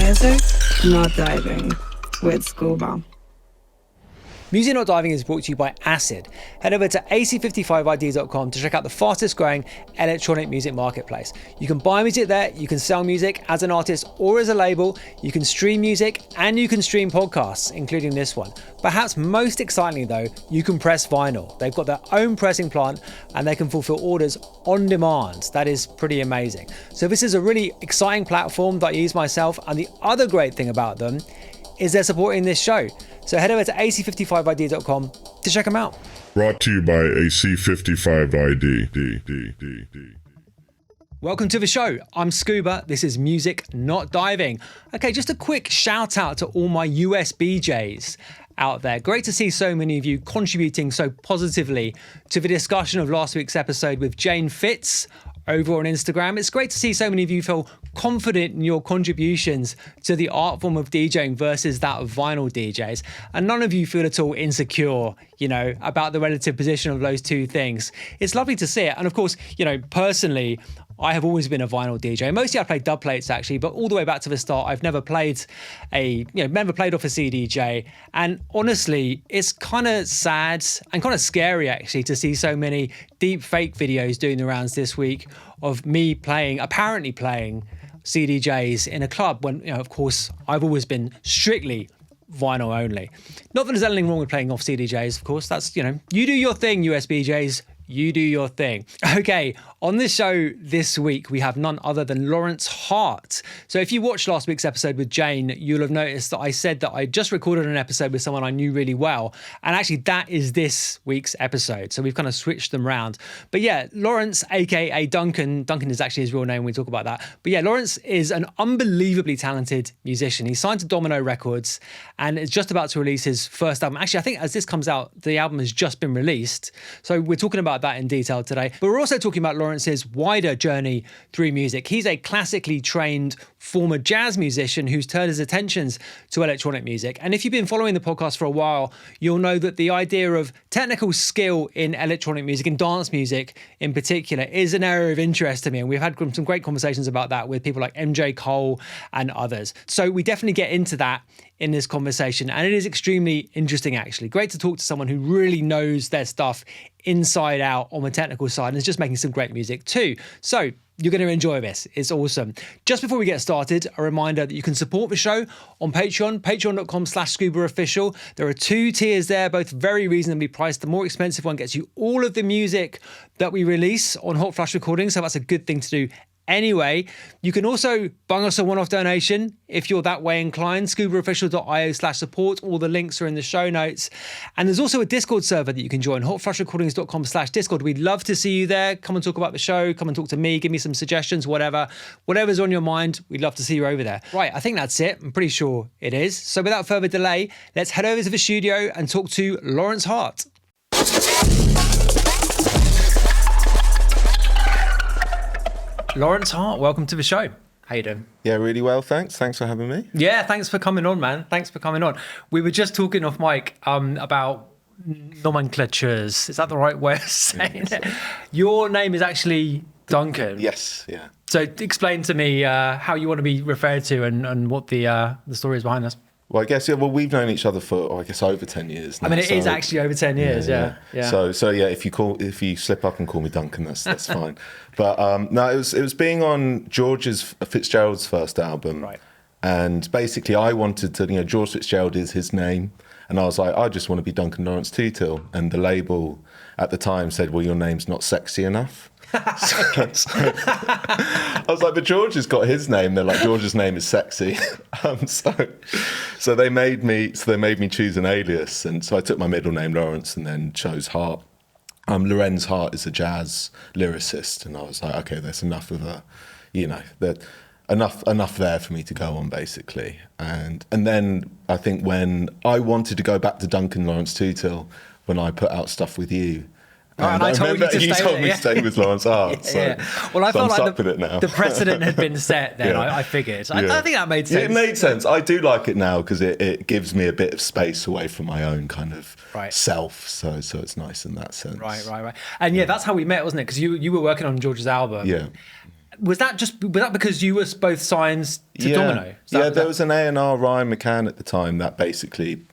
Music Not Diving with Scuba. Music Not Diving is brought to you by Acid. Head over to ac55id.com to check out the fastest growing electronic music marketplace. You can buy music there, you can sell music as an artist or as a label, you can stream music, and you can stream podcasts, including this one. Perhaps most excitingly though, you can press vinyl. They've got their own pressing plant and they can fulfill orders on demand. That is pretty amazing. So this is a really exciting platform that I use myself, and the other great thing about them is they're supporting this show. So head over to ac55id.com to check them out. Brought to you by AC55ID. Welcome to the show. I'm Scuba. This is Music Not Diving. Okay, just a quick shout out to all my USBJs out there. Great to see so many of you contributing so positively to the discussion of last week's episode with Jane Fitz over on Instagram. It's great to see so many of you feel confident in your contributions to the art form of DJing versus that of vinyl DJs. And none of you feel at all insecure, about the relative position of those two things. It's lovely to see it. And of course, personally, I have always been a vinyl DJ. Mostly I play dub plates actually, but all the way back to the start, I've never played off a CDJ. And honestly, it's kind of sad and kind of scary actually to see so many deep fake videos doing the rounds this week of me apparently playing CDJs in a club when, of course, I've always been strictly vinyl only. Not that there's anything wrong with playing off CDJs, of course. That's, you do your thing, USBJs. You do your thing. Okay, on this show this week, we have none other than Lawrence Hart. So if you watched last week's episode with Jane, you'll have noticed that I said that I just recorded an episode with someone I knew really well. And actually that is this week's episode. So we've kind of switched them around. But yeah, Lawrence, AKA Duncan is actually his real name. We talk about that. But yeah, Lawrence is an unbelievably talented musician. He's signed to Domino Records and is just about to release his first album. Actually, I think as this comes out, the album has just been released. So we're talking about that in detail today. But we're also talking about Lawrence's wider journey through music. He's a classically trained former jazz musician who's turned his attentions to electronic music. And if you've been following the podcast for a while, you'll know that the idea of technical skill in electronic music and dance music in particular is an area of interest to me. And we've had some great conversations about that with people like MJ Cole and others. So we definitely get into that in this conversation. And it is extremely interesting, actually. Great to talk to someone who really knows their stuff inside out on the technical side and is just making some great music too. So you're going to enjoy this. It's awesome. Just before we get started, a reminder that you can support the show on Patreon, patreon.com/ScubaOfficial. There are 2 tiers there, both very reasonably priced. The more expensive one gets you all of the music that we release on Hot Flash Recordings, so that's a good thing to do. Anyway, you can also bung us a one-off donation if you're that way inclined. ScubaOfficial.io/support. All the links are in the show notes. And there's also a Discord server that you can join, hotflashrecordings.com/Discord. We'd love to see you there. Come and talk about the show. Come and talk to me. Give me some suggestions, whatever's on your mind. We'd love to see you over there. Right, I think that's it. I'm pretty sure it is. So without further delay, let's head over to the studio and talk to Lawrence Hart. Lawrence Hart, welcome to the show. How you doing? Yeah, really well, thanks. Thanks for having me. Yeah, thanks for coming on, man. Thanks for coming on. We were just talking off mic about nomenclatures. Is that the right way of saying it? Your name is actually Duncan. Yes, yeah. So explain to me how you want to be referred to and what the story is behind this. Well, I guess, we've known each other for, over 10 years now. I mean, it is actually over 10 years, yeah. So yeah, if you slip up and call me Duncan, that's fine. But no, it was being on George FitzGerald's first album. Right. And basically I wanted to, George FitzGerald is his name. And I was like, I just want to be Duncan Lawrence Tootle. And the label at the time said, well, your name's not sexy enough. I was like, but George has got his name. They're like, George's name is sexy. So they made me choose an alias, and so I took my middle name Lawrence and then chose Hart. Lawrence Hart is a jazz lyricist, and I was like, okay, there's enough of enough there for me to go on, basically. And then I think when I wanted to go back to Duncan Lawrence Tootle, when I put out stuff with you. And I told you to you stay told with me it, to stay with Lawrence Hart. Yeah. Well, I felt like the precedent had been set then, Yeah. I figured. I think that made sense. Yeah, it made sense. I do like it now because it gives me a bit of space away from my own kind of self. So it's nice in that sense. Right. And yeah, that's how we met, wasn't it? Because you were working on George's album. Yeah. was that because you were both signed to Domino? There was an A&R, Ryan McCann, at the time that basically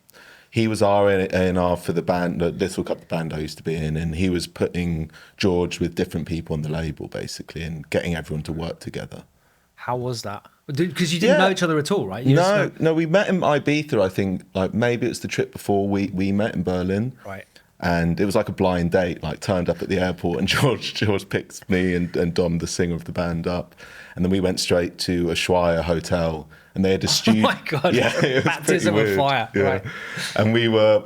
he was our A&R for the band, the Little Cub, the band I used to be in, and he was putting George with different people on the label basically and getting everyone to work together. How was that? Because you didn't know each other at all, right? No, we met in Ibiza, I think, like maybe it was the trip before we met in Berlin. Right. And it was like a blind date, like turned up at the airport and George picked me and Dom, the singer of the band, up. And then we went straight to a Ushuaia hotel and they had a studio. Oh my God. Yeah, it was baptism of fire. Yeah. Right. And we were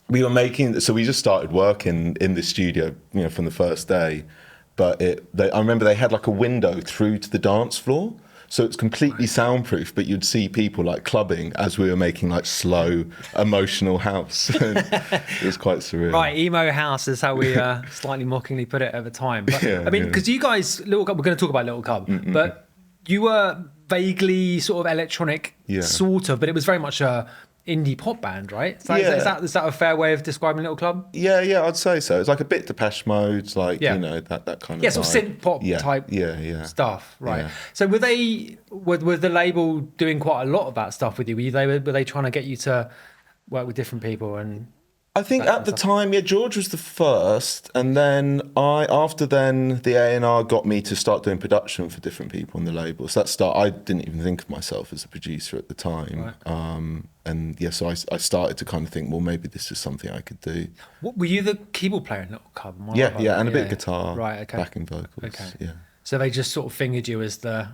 making, so we just started working in the studio, from the first day. But I remember they had like a window through to the dance floor. So it's completely soundproof, but you'd see people like clubbing as we were making like slow, emotional house. It was quite surreal. Right, emo house is how we slightly mockingly put it at the time. But, Yeah, I mean, because you guys, Little Cub, we're going to talk about Little Cub, but you were vaguely sort of electronic, sort of, but it was very much a indie pop band, right? Is that a fair way of describing Little Club? Yeah, I'd say so. It's like a bit Depeche Mode, like that kind of sort of synth pop type stuff, right? Yeah. So were the label doing quite a lot of that stuff with you? Were they trying to get you to work with different people? And I think at the time, George was the first, and then after the A&R got me to start doing production for different people on the label. So I didn't even think of myself as a producer at the time. Right. So I started to kind of think, well, maybe this is something I could do. Were you the keyboard player in Little Cub? And a bit of guitar, right? Okay, backing vocals. Okay, yeah. So they just sort of fingered you as the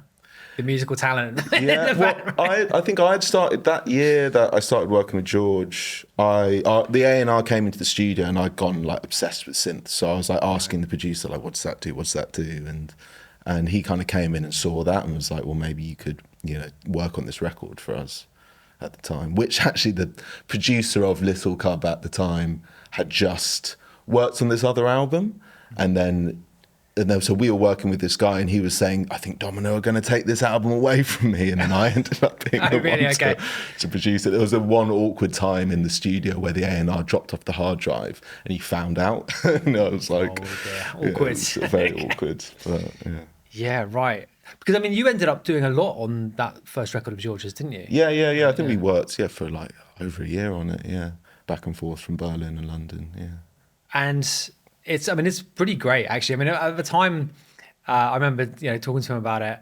musical talent. Yeah, well, I think I'd started that year that I started working with George. The A&R came into the studio and I'd gone like obsessed with synths. So I was like asking the producer, like, what's that do? And he kind of came in and saw that and was like, well, maybe you could, work on this record for us at the time. Which actually the producer of Little Cub at the time had just worked on this other album, so we were working with this guy and he was saying, I think Domino are going to take this album away from me. And then I ended up being the one to produce it. There was one awkward time in the studio where the A&R dropped off the hard drive and he found out. And I was like, awkward. It was very awkward. But, yeah, right. Because, I mean, you ended up doing a lot on that first record of George's, didn't you? Yeah. I think we worked, for like over a year on it, back and forth from Berlin and London, And it's pretty great, actually. I mean, at the time, I remember, talking to him about it,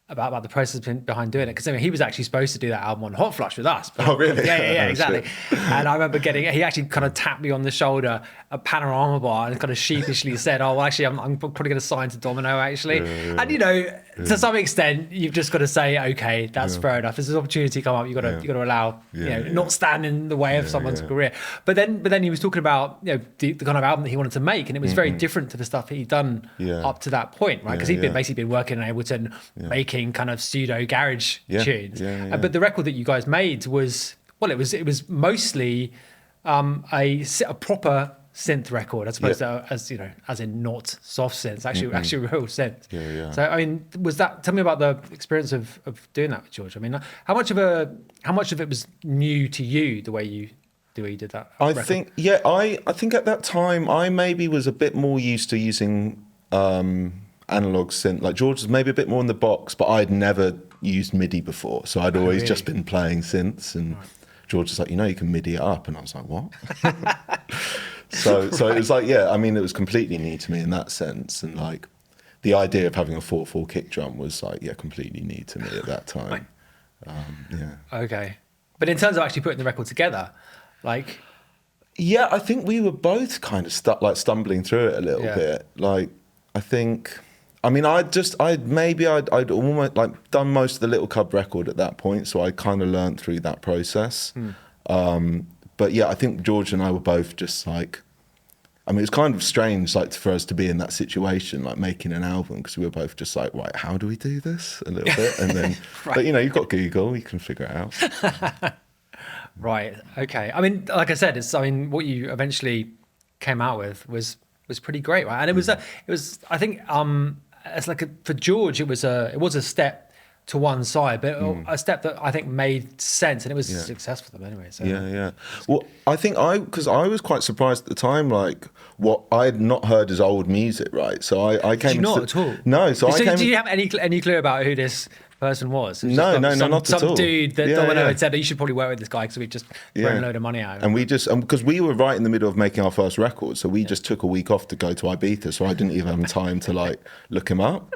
about the process behind doing it, because he was actually supposed to do that album on Hot Flush with us. Oh, really? Yeah, exactly. And I remember he actually kind of tapped me on the shoulder, a Panorama bar, and kind of sheepishly said, "Oh, well, actually, I'm probably going to sign to Domino, actually." And to some extent, you've just got to say, "Okay, that's fair enough." If there's an opportunity come up, you got to allow, not stand in the way of someone's career. But then he was talking about the kind of album that he wanted to make, and it was very different to the stuff that he'd done up to that point, right? Because he'd basically been working in Ableton, making kind of pseudo garage tunes. But the record that you guys made was mostly a proper synth record, as opposed to as in not soft synths, actually real synth. So I mean, tell me about the experience of doing that with George. I mean, how much of it was new to you, the way you did that I record? think I think at that time I maybe was a bit more used to using analog synth. Like George was maybe a bit more in the box, but I'd never used MIDI before, so I'd always just been playing synths. And George was like, you can MIDI it up, and I was like, what? So it was like, it was completely new to me in that sense, and like the idea of having a 4/4 kick drum was like completely new to me at that time. Okay, but in terms of actually putting the record together, like. Yeah, I think we were both kind of stumbling through it a little bit. Like, I think. I mean, I'd almost like done most of the Little Cub record at that point, so I kind of learned through that process. But I think George and I were both just like, it was kind of strange, like for us to be in that situation, like making an album, because we were both just like, right, how do we do this a little bit? And then, but you've got Google, you can figure it out. Right. Okay. I mean, like I said, what you eventually came out with was pretty great, right? And it was I think, it's like for George, it was a step to one side, but a step that I think made sense, and it was successful for them anyway. So. Yeah. Well, I think because I was quite surprised at the time, like what I had not heard his old music, right? So I came. Did you not at all? No. So I came. Do you have any clue about who this person was? No, not at all. Some dude that Domino had said that you should probably work with this guy because we've just thrown a load of money out. And we just because we were right in the middle of making our first record, so we just took a week off to go to Ibiza, so I didn't even have time to like look him up.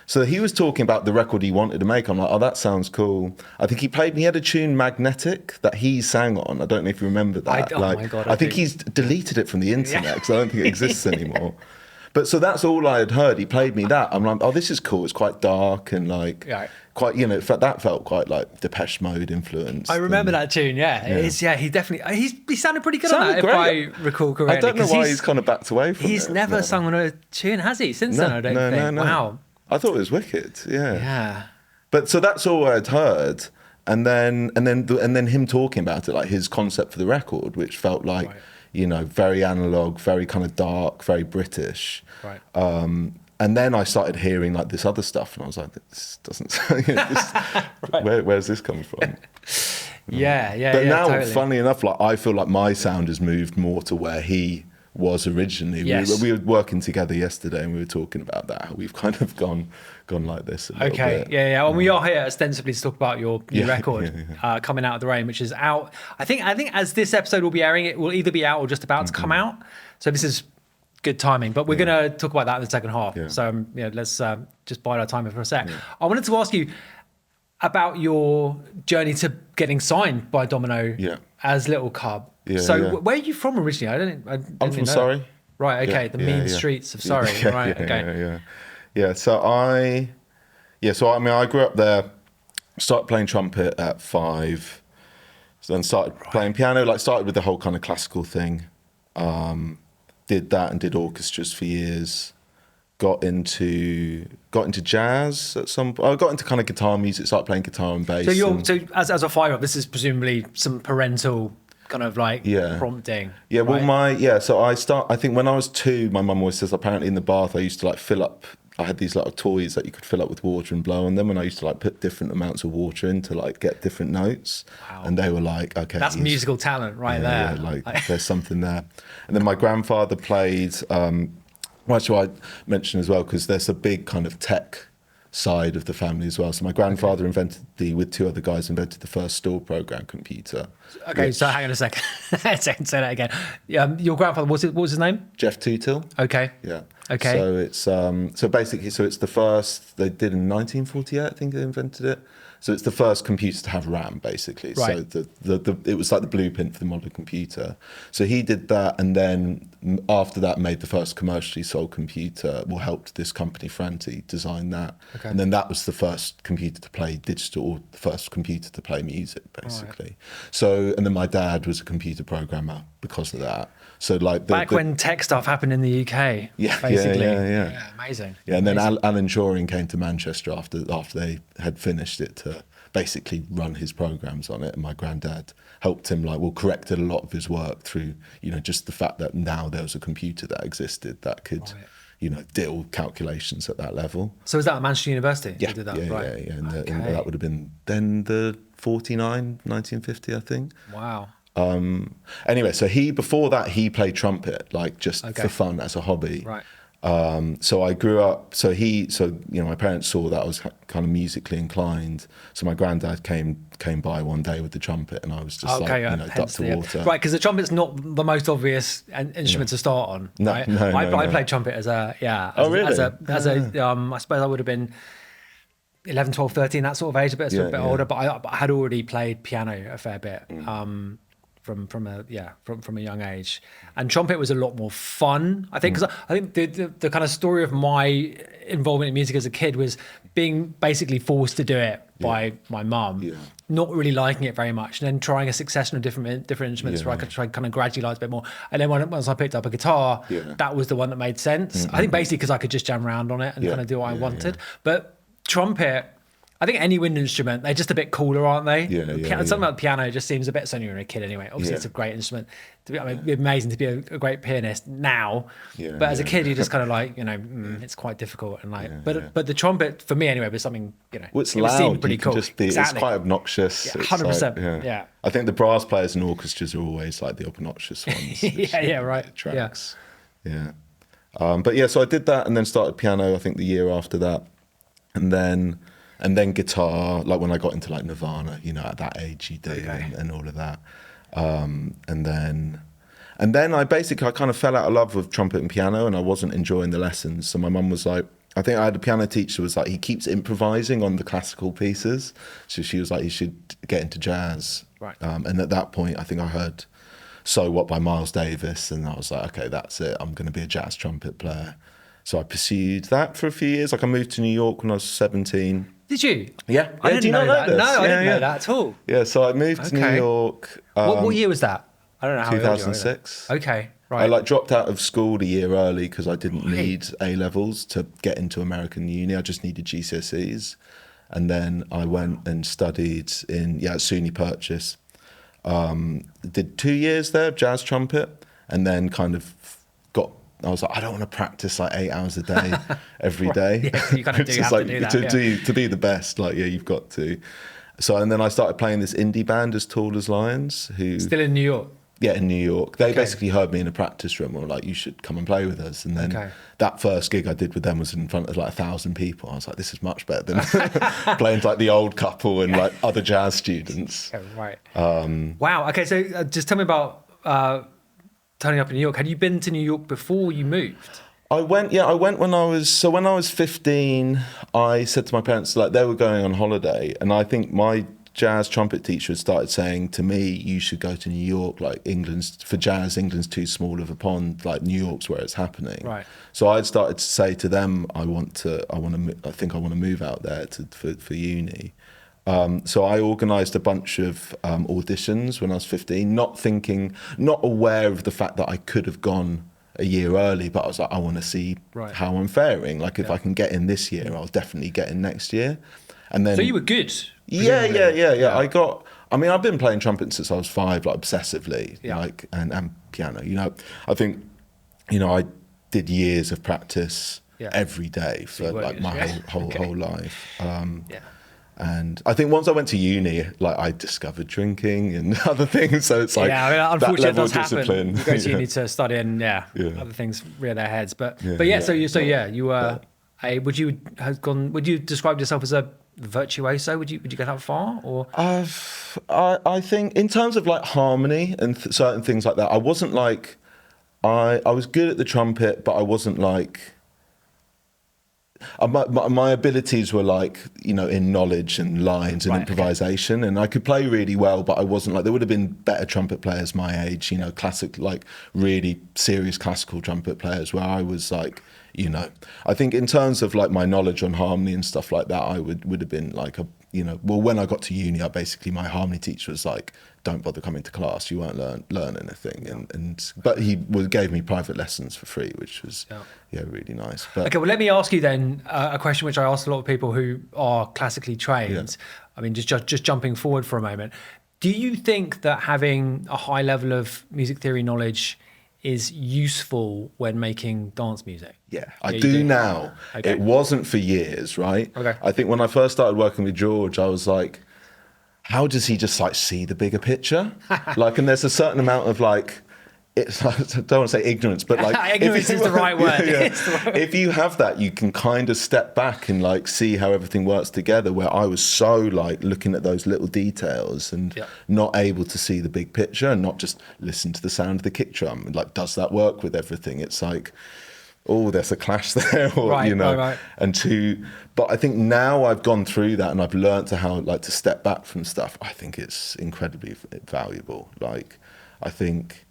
So he was talking about the record he wanted to make. I'm like, oh, that sounds cool. I think he had a tune Magnetic that he sang on. I don't know if you remember that. My God, I think he's deleted it from the internet because I don't think it exists anymore. But so that's all I had heard. He played me that. I'm like, oh, this is cool. It's quite dark and like quite, that felt quite like Depeche Mode influence. I remember that tune. Yeah. He definitely, he sounded pretty good on that, great. if I recall correctly. I don't know why he's kind of backed away from it. He's never sung on a tune, has he? Since then, I don't think. No. Wow. I thought it was wicked. Yeah. But so that's all I'd heard. And then him talking about it, like his concept for the record, which felt like, very analog, very kind of dark, very British. Right. And then I started hearing like this other stuff, and I was like, this doesn't sound. Where's this coming from? Yeah. But now, totally. funnily enough, like I feel like my sound has moved more to where he was originally. Yes. We were working together yesterday, and we were talking about that. How we've kind of gone like this. A little bit. Yeah. Well, we are here ostensibly to talk about your new record, Coming Out of the Rain, which is out. I think as this episode will be airing, it will either be out or just about to come out. So this is good timing. But we're going to talk about that in the second half. Yeah. So let's just bide our time here for a sec. Yeah. I wanted to ask you about your journey to getting signed by Domino as Little Cub. Where are you from originally? I'm from Surrey. Right, okay. The mean streets of Surrey. Right, okay. Yeah, so I grew up there, started playing trumpet at 5, so then started playing piano, like started with the whole kind of classical thing. Did that and did orchestras for years. Got into jazz at some point. I got into kind of guitar music, started playing guitar and bass. So as a 5-up, this is presumably some parental kind of like prompting. Yeah, well so I think when I was 2, my mum always says apparently in the bath I used to like fill up, I had these little toys that you could fill up with water and blow on them, and I used to like put different amounts of water in to like get different notes. Wow. And they were like, okay. That's musical talent right there. Yeah, like there's something there. And then my grandfather played, what should I mention as well, because there's a big kind of tech side of the family as well. So my grandfather with 2 other guys, invented the first store program computer. Okay, so hang on a second. Say that again. Your grandfather, what was his name? Jeff Tootle. Okay. Yeah. Okay. So it's it's the first, they did in 1948, I think they invented it. So it's the first computer to have RAM, basically. Right. So it was like the blueprint for the modern computer. So he did that, and then after that made the first commercially sold computer, helped this company, Franti, design that. Okay. And then that was the first computer to play digital, or the first computer to play music, basically. Right. So, and then my dad was a computer programmer because of that. So like back when tech stuff happened in the UK, basically. Yeah, amazing. Yeah, and then Alan Turing came to Manchester after they had finished it to basically run his programs on it, and my granddad helped him corrected a lot of his work through just the fact that now there was a computer that existed that could deal calculations at that level. So was that at Manchester University? Yeah, did that? Yeah. And that would have been then the 1950, I think. Wow. Anyway, so before that he played trumpet, for fun as a hobby. Right. So I grew up. So my parents saw that I was kind of musically inclined. So my granddad came by one day with the trumpet, and I was just ducked to water. Right, because the trumpet's not the most obvious instrument to start on. No, right? no, I played trumpet as a I suppose I would have been 11, 12, 13, that sort of age, a bit older. But I had already played piano a fair bit. From a young age, and trumpet was a lot more fun, I think, because I think the kind of story of my involvement in music as a kid was being basically forced to do it by my mum, not really liking it very much, and then trying a succession of different instruments where I could try kind of gradually like a bit more, and then once I picked up a guitar, that was the one that made sense. I think basically because I could just jam around on it and kind of do what I wanted. But trumpet, I think any wind instrument, they're just a bit cooler, aren't they? Yeah, Something like the piano just seems a bit, so when you're a kid anyway. Obviously, it's a great instrument. It'd be amazing to be a great pianist now. But as a kid, you're just kind of like, it's quite difficult. And like, but the trumpet, for me anyway, was something, well, it's it loud. seemed pretty You can cool. just be, It's quite obnoxious. Yeah, 100%. Like, yeah. I think the brass players in orchestras are always like the obnoxious ones. Right. Tracks. Yeah. But yeah, so I did that and then started piano, I think the year after that. And then guitar, like when I got into like Nirvana, at that age you do, and all of that. And then I kind of fell out of love with trumpet and piano, and I wasn't enjoying the lessons. So my mum was like, I think I had a piano teacher who was like, he keeps improvising on the classical pieces. So she was like, you should get into jazz. Right. And at that point, I think I heard So What by Miles Davis, and I was like, okay, that's it. I'm going to be a jazz trumpet player. So I pursued that for a few years. Like I moved to New York when I was 17. Did you? Yeah. I didn't know that. This? No, I didn't Yeah. know that at all. Yeah, so I moved to New York. What year was that? I don't know how 2006. Okay, right. I like dropped out of school a year early because I didn't need A levels to get into American uni. I just needed GCSEs, and then I went and studied at SUNY Purchase. Did 2 years there of jazz trumpet, and then kind of I was like, I don't want to practice like 8 hours a day every day. Yeah, you kind of have to do that. To be the best, like you've got to. So and then I started playing this indie band as Tall as Lions, who still in New York. Yeah, in New York. They basically heard me in a practice room and were like, you should come and play with us. And then that first gig I did with them was in front of like 1,000 people. I was like, this is much better than playing to like the old couple and like other jazz students. Oh, right. Wow. Okay, so just tell me about turning up in New York. Had you been to New York before you moved? I went when I was 15, I said to my parents, like they were going on holiday, and I think my jazz trumpet teacher had started saying to me, you should go to New York, like England's too small of a pond, like New York's where it's happening. Right. So I'd started to say to them, I think I want to move out there for uni. So I organised a bunch of auditions when I was 15, not aware of the fact that I could have gone a year early, but I was like, I want to see how I'm faring. Like if I can get in this year, I'll definitely get in next year. And then, so you were good. Yeah. I've been playing trumpet since I was 5, like obsessively, like and piano. I think, I did years of practice every day for like my whole life. And I think once I went to uni, like I discovered drinking and other things. So it's like unfortunately, that level it does of discipline. happen. You go to uni to study, and other things rear their heads. You were. Would you describe yourself as a virtuoso? Would you go that far? Or I think in terms of like harmony and certain things like that, I wasn't like I was good at the trumpet, but I wasn't like. My abilities were like, in knowledge and lines and improvisation, and I could play really well, but I wasn't like, there would have been better trumpet players my age, classic, like really serious classical trumpet players, where I was like, I think in terms of like my knowledge on harmony and stuff like that, I would have been like when I got to uni, my harmony teacher was like, don't bother coming to class, you won't learn anything. But he gave me private lessons for free, which was really nice. But, okay, well, let me ask you then a question which I asked a lot of people who are classically trained. I mean, just jumping forward for a moment. Do you think that having a high level of music theory knowledge is useful when making dance music? Yeah, I do now. Okay. It wasn't for years, right? Okay. I think when I first started working with George, I was like, how does he just like see the bigger picture? Like, and there's a certain amount of like, I don't want to say ignorance, but like ignorance is the right word. If you have that, you can kind of step back and like see how everything works together. Where I was so like looking at those little details and not able to see the big picture, and not just listen to the sound of the kick drum. And like, does that work with everything? It's like, oh, there's a clash there, or right. But I think now I've gone through that and I've learned to step back from stuff. I think it's incredibly valuable. Like, I think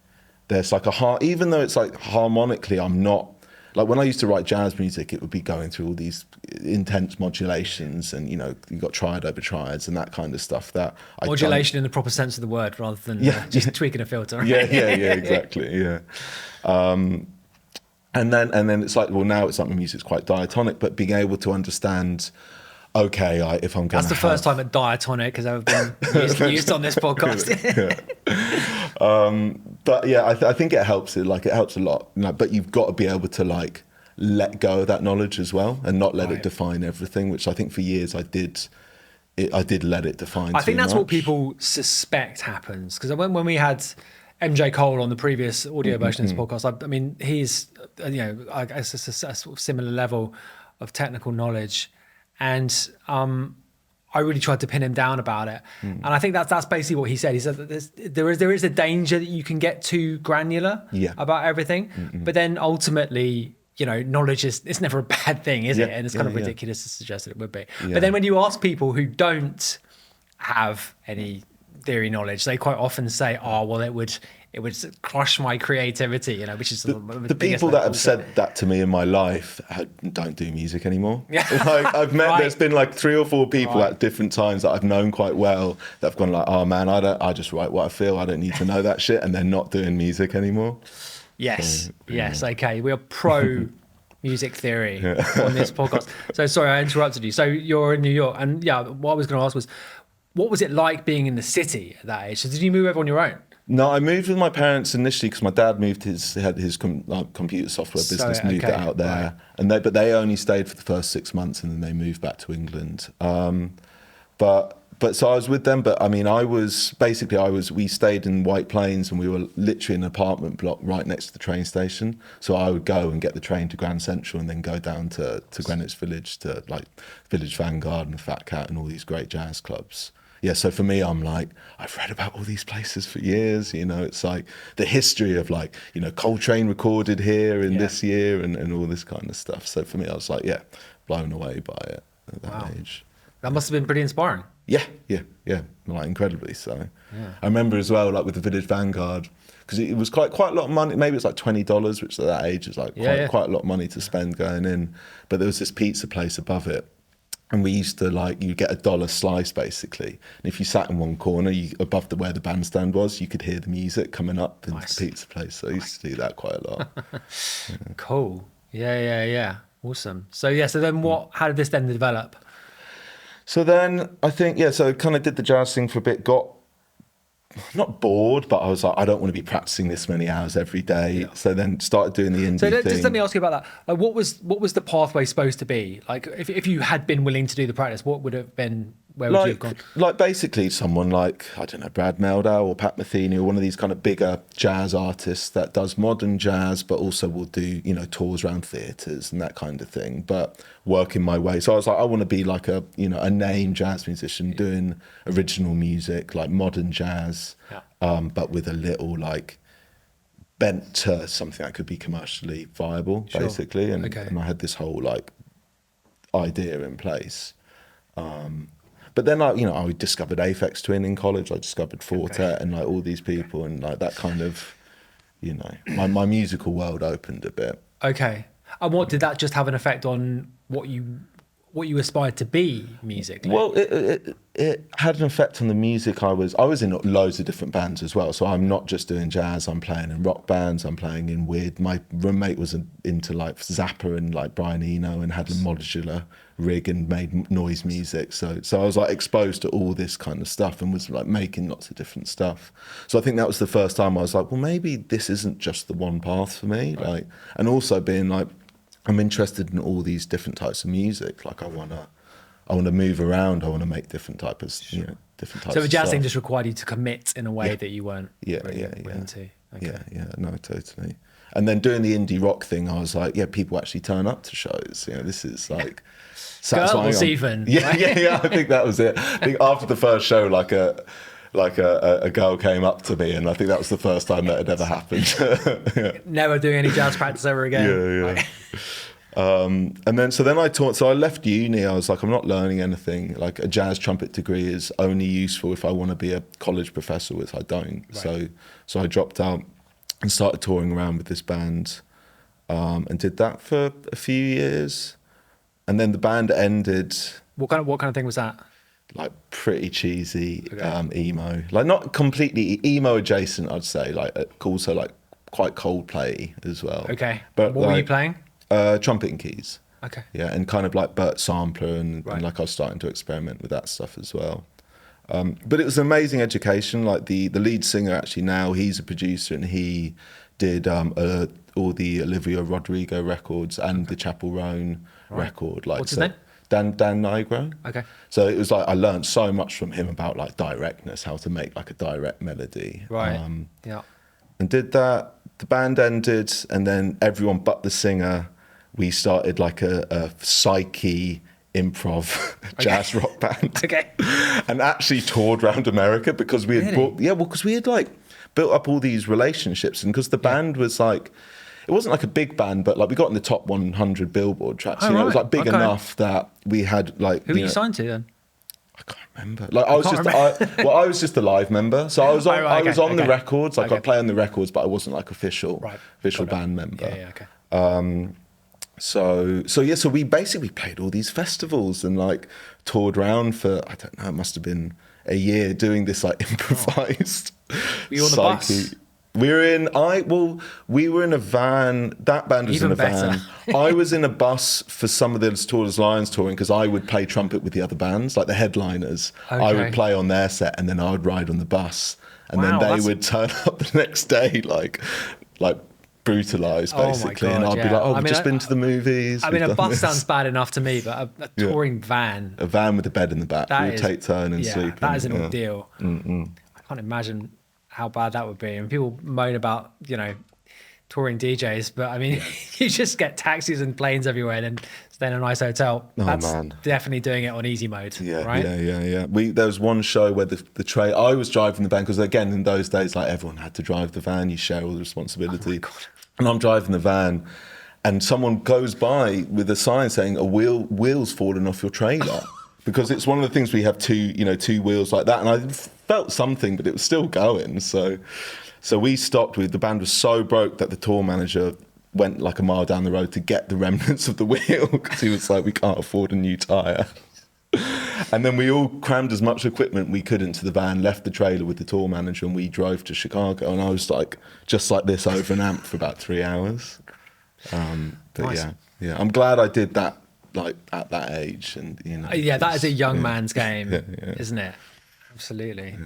there's like even though it's like harmonically, I'm not, like when I used to write jazz music, it would be going through all these intense modulations and, you've got triad over triads and that kind of stuff that modulation in the proper sense of the word rather than just tweaking a filter. Right? Yeah, exactly. Yeah. And then it's like, well, now it's like my music's quite diatonic, but being able to understand okay, if I'm going That's the first time that diatonic has ever been used on this podcast. But yeah, I think it helps. It helps a lot. But you've got to be able to like let go of that knowledge as well, and not let it define everything. Which I think for years I did. I did let it define. I think that's much. what people suspect happens, because when we had MJ Cole on the previous audio version of this podcast, I mean, he's I guess it's a sort of similar level of technical knowledge, and I really tried to pin him down about it. And I think that's basically what he said. He said that there is a danger that you can get too granular about everything, but then ultimately, knowledge it's never a bad thing, is it? And it's kind of ridiculous to suggest that it would be. But then when you ask people who don't have any theory knowledge, they quite often say, "Oh, well, it would crush my creativity," which is the people that have said that to me in my life don't do music anymore. Like, I've met, there's been like 3 or 4 people at different times that I've known quite well that have gone like, "Oh man, I just write what I feel. I don't need to know that shit," and they're not doing music anymore. Yes, yes, okay. We are pro music theory on this podcast. So sorry, I interrupted you. So you're in New York, and what I was going to ask was, what was it like being in the city at that age? So did you move over on your own? No, I moved with my parents initially because my dad had his computer software business, moved it out there, and but they only stayed for the first 6 months, and then they moved back to England. But so I was with them, but I mean, we stayed in White Plains, and we were literally in an apartment block right next to the train station. So I would go and get the train to Grand Central and then go down to Greenwich Village, to like Village Vanguard and Fat Cat and all these great jazz clubs. Yeah, so for me, I'm like, I've read about all these places for years, it's like the history of like, Coltrane recorded here in this year and all this kind of stuff. So for me, I was like, blown away by it at that age. That must have been pretty inspiring. Yeah, like incredibly so. I remember as well, like with the Village Vanguard, because it was quite a lot of money. Maybe it's like $20, which at that age is like quite a lot of money to spend going in. But there was this pizza place above it, and we used to you get $1 slice basically. And if you sat in one corner, above where the bandstand was, you could hear the music coming up into the pizza place. So I used to do that quite a lot. Cool. Yeah. Awesome. So so then how did this then develop? So then I think, so I kind of did the jazz thing for a bit, got not bored, but I was like, I don't want to be practicing this many hours every day. Yeah. So then started doing the indie thing. Just let me ask you about that. Like, what was the pathway supposed to be? Like, if you had been willing to do the practice, what would it have been? Where would you have gone? Like basically someone like, I don't know, Brad Meldau or Pat Metheny or one of these kind of bigger jazz artists that does modern jazz, but also will do, tours around theatres and that kind of thing, but working my way. So I was like, I want to be like a name jazz musician doing original music, like modern jazz, but with a little like bent to something that could be commercially viable, basically. And I had this whole like idea in place. But then I discovered Aphex Twin in college. I discovered Fortet and like all these people, and like that kind of, my musical world opened a bit. Okay. And what did that just have an effect on what you aspired to be musically? Well, it had an effect on the music. I was in loads of different bands as well. So I'm not just doing jazz. I'm playing in rock bands. I'm playing in weird. My roommate was into like Zappa and like Brian Eno and had a modular rig and made noise music. So I was like exposed to all this kind of stuff and was like making lots of different stuff. So I think that was the first time I was like, well, maybe this isn't just the one path for me. Right. Like, and also being like, I'm interested in all these different types of music. Like I want to move around. I want to make different types of, different types. So the jazz of thing just required you to commit in a way that you weren't really willing to. Okay. No, totally. And then doing the indie rock thing, I was like, people actually turn up to shows. This is like satisfying. Girls even. Yeah. I think that was it. I think after the first show, like a girl came up to me, and I think that was the first time that had ever happened. Never doing any jazz practice ever again. Yeah. And then I taught. So I left uni. I was like, I'm not learning anything. Like a jazz trumpet degree is only useful if I want to be a college professor, which I don't. Right. So I dropped out and started touring around with this band, and did that for a few years, and then the band ended. What kind of thing was that? Like pretty cheesy, emo, like not completely emo adjacent, I'd say, like also like quite Coldplay as well. Okay. But what were you playing? Trumpet and keys. Okay. Yeah, and kind of like Bert Sampler, and like I was starting to experiment with that stuff as well. But it was an amazing education. Like the lead singer actually now, he's a producer, and he did all the Olivia Rodrigo records and the Chapel Roan record. Like, what's his name? Dan Nigro. Okay. So it was like I learned so much from him about like directness, how to make like a direct melody. Right. Yeah. And did that. The band ended, and then everyone but the singer, we started like a psyche improv jazz rock band. Okay. And actually toured around America because we had because we had like built up all these relationships, and because the band was like, it wasn't like a big band, but like we got in the top 100 Billboard tracks. It was like big enough that we had like. Who were you signed to then? I can't remember. Like I was just a live member, so I was on the records. Like I play on the records, but I wasn't like official band member. Yeah. Okay. So we basically played all these festivals and like toured around for, I don't know, it must have been a year doing this like improvised. Were you on the bus? We were in a van. That band was Even in a van. I was in a bus for some of the Tour de Lions touring because I would play trumpet with the other bands, like the headliners. Okay. I would play on their set, and then I would ride on the bus, and then they would turn up the next day, like brutalised basically, and I'd be like, we've just been to the movies. I mean, a bus sounds bad enough to me, but a touring van. A van with a bed in the back. We would take turn and sleep. That is an ordeal. I can't imagine how bad that would be. And people moan about, touring DJs, but I mean, you just get taxis and planes everywhere and then stay in a nice hotel. That's definitely doing it on easy mode, right? Yeah. There was one show where I was driving the van, because again, in those days, like everyone had to drive the van, you share all the responsibility. And I'm driving the van, and someone goes by with a sign saying wheel's fallen off your trailer. Because it's one of the things, we have two wheels like that, and I felt something, but it was still going. So we stopped. The band was so broke that the tour manager went like a mile down the road to get the remnants of the wheel, because he was like, we can't afford a new tyre. And then we all crammed as much equipment we could into the van, left the trailer with the tour manager, and we drove to Chicago. And I was like, just like this over an amp for about 3 hours. But nice. Yeah, I'm glad I did that. Like at that age, and that is a young man's game, isn't it? Absolutely.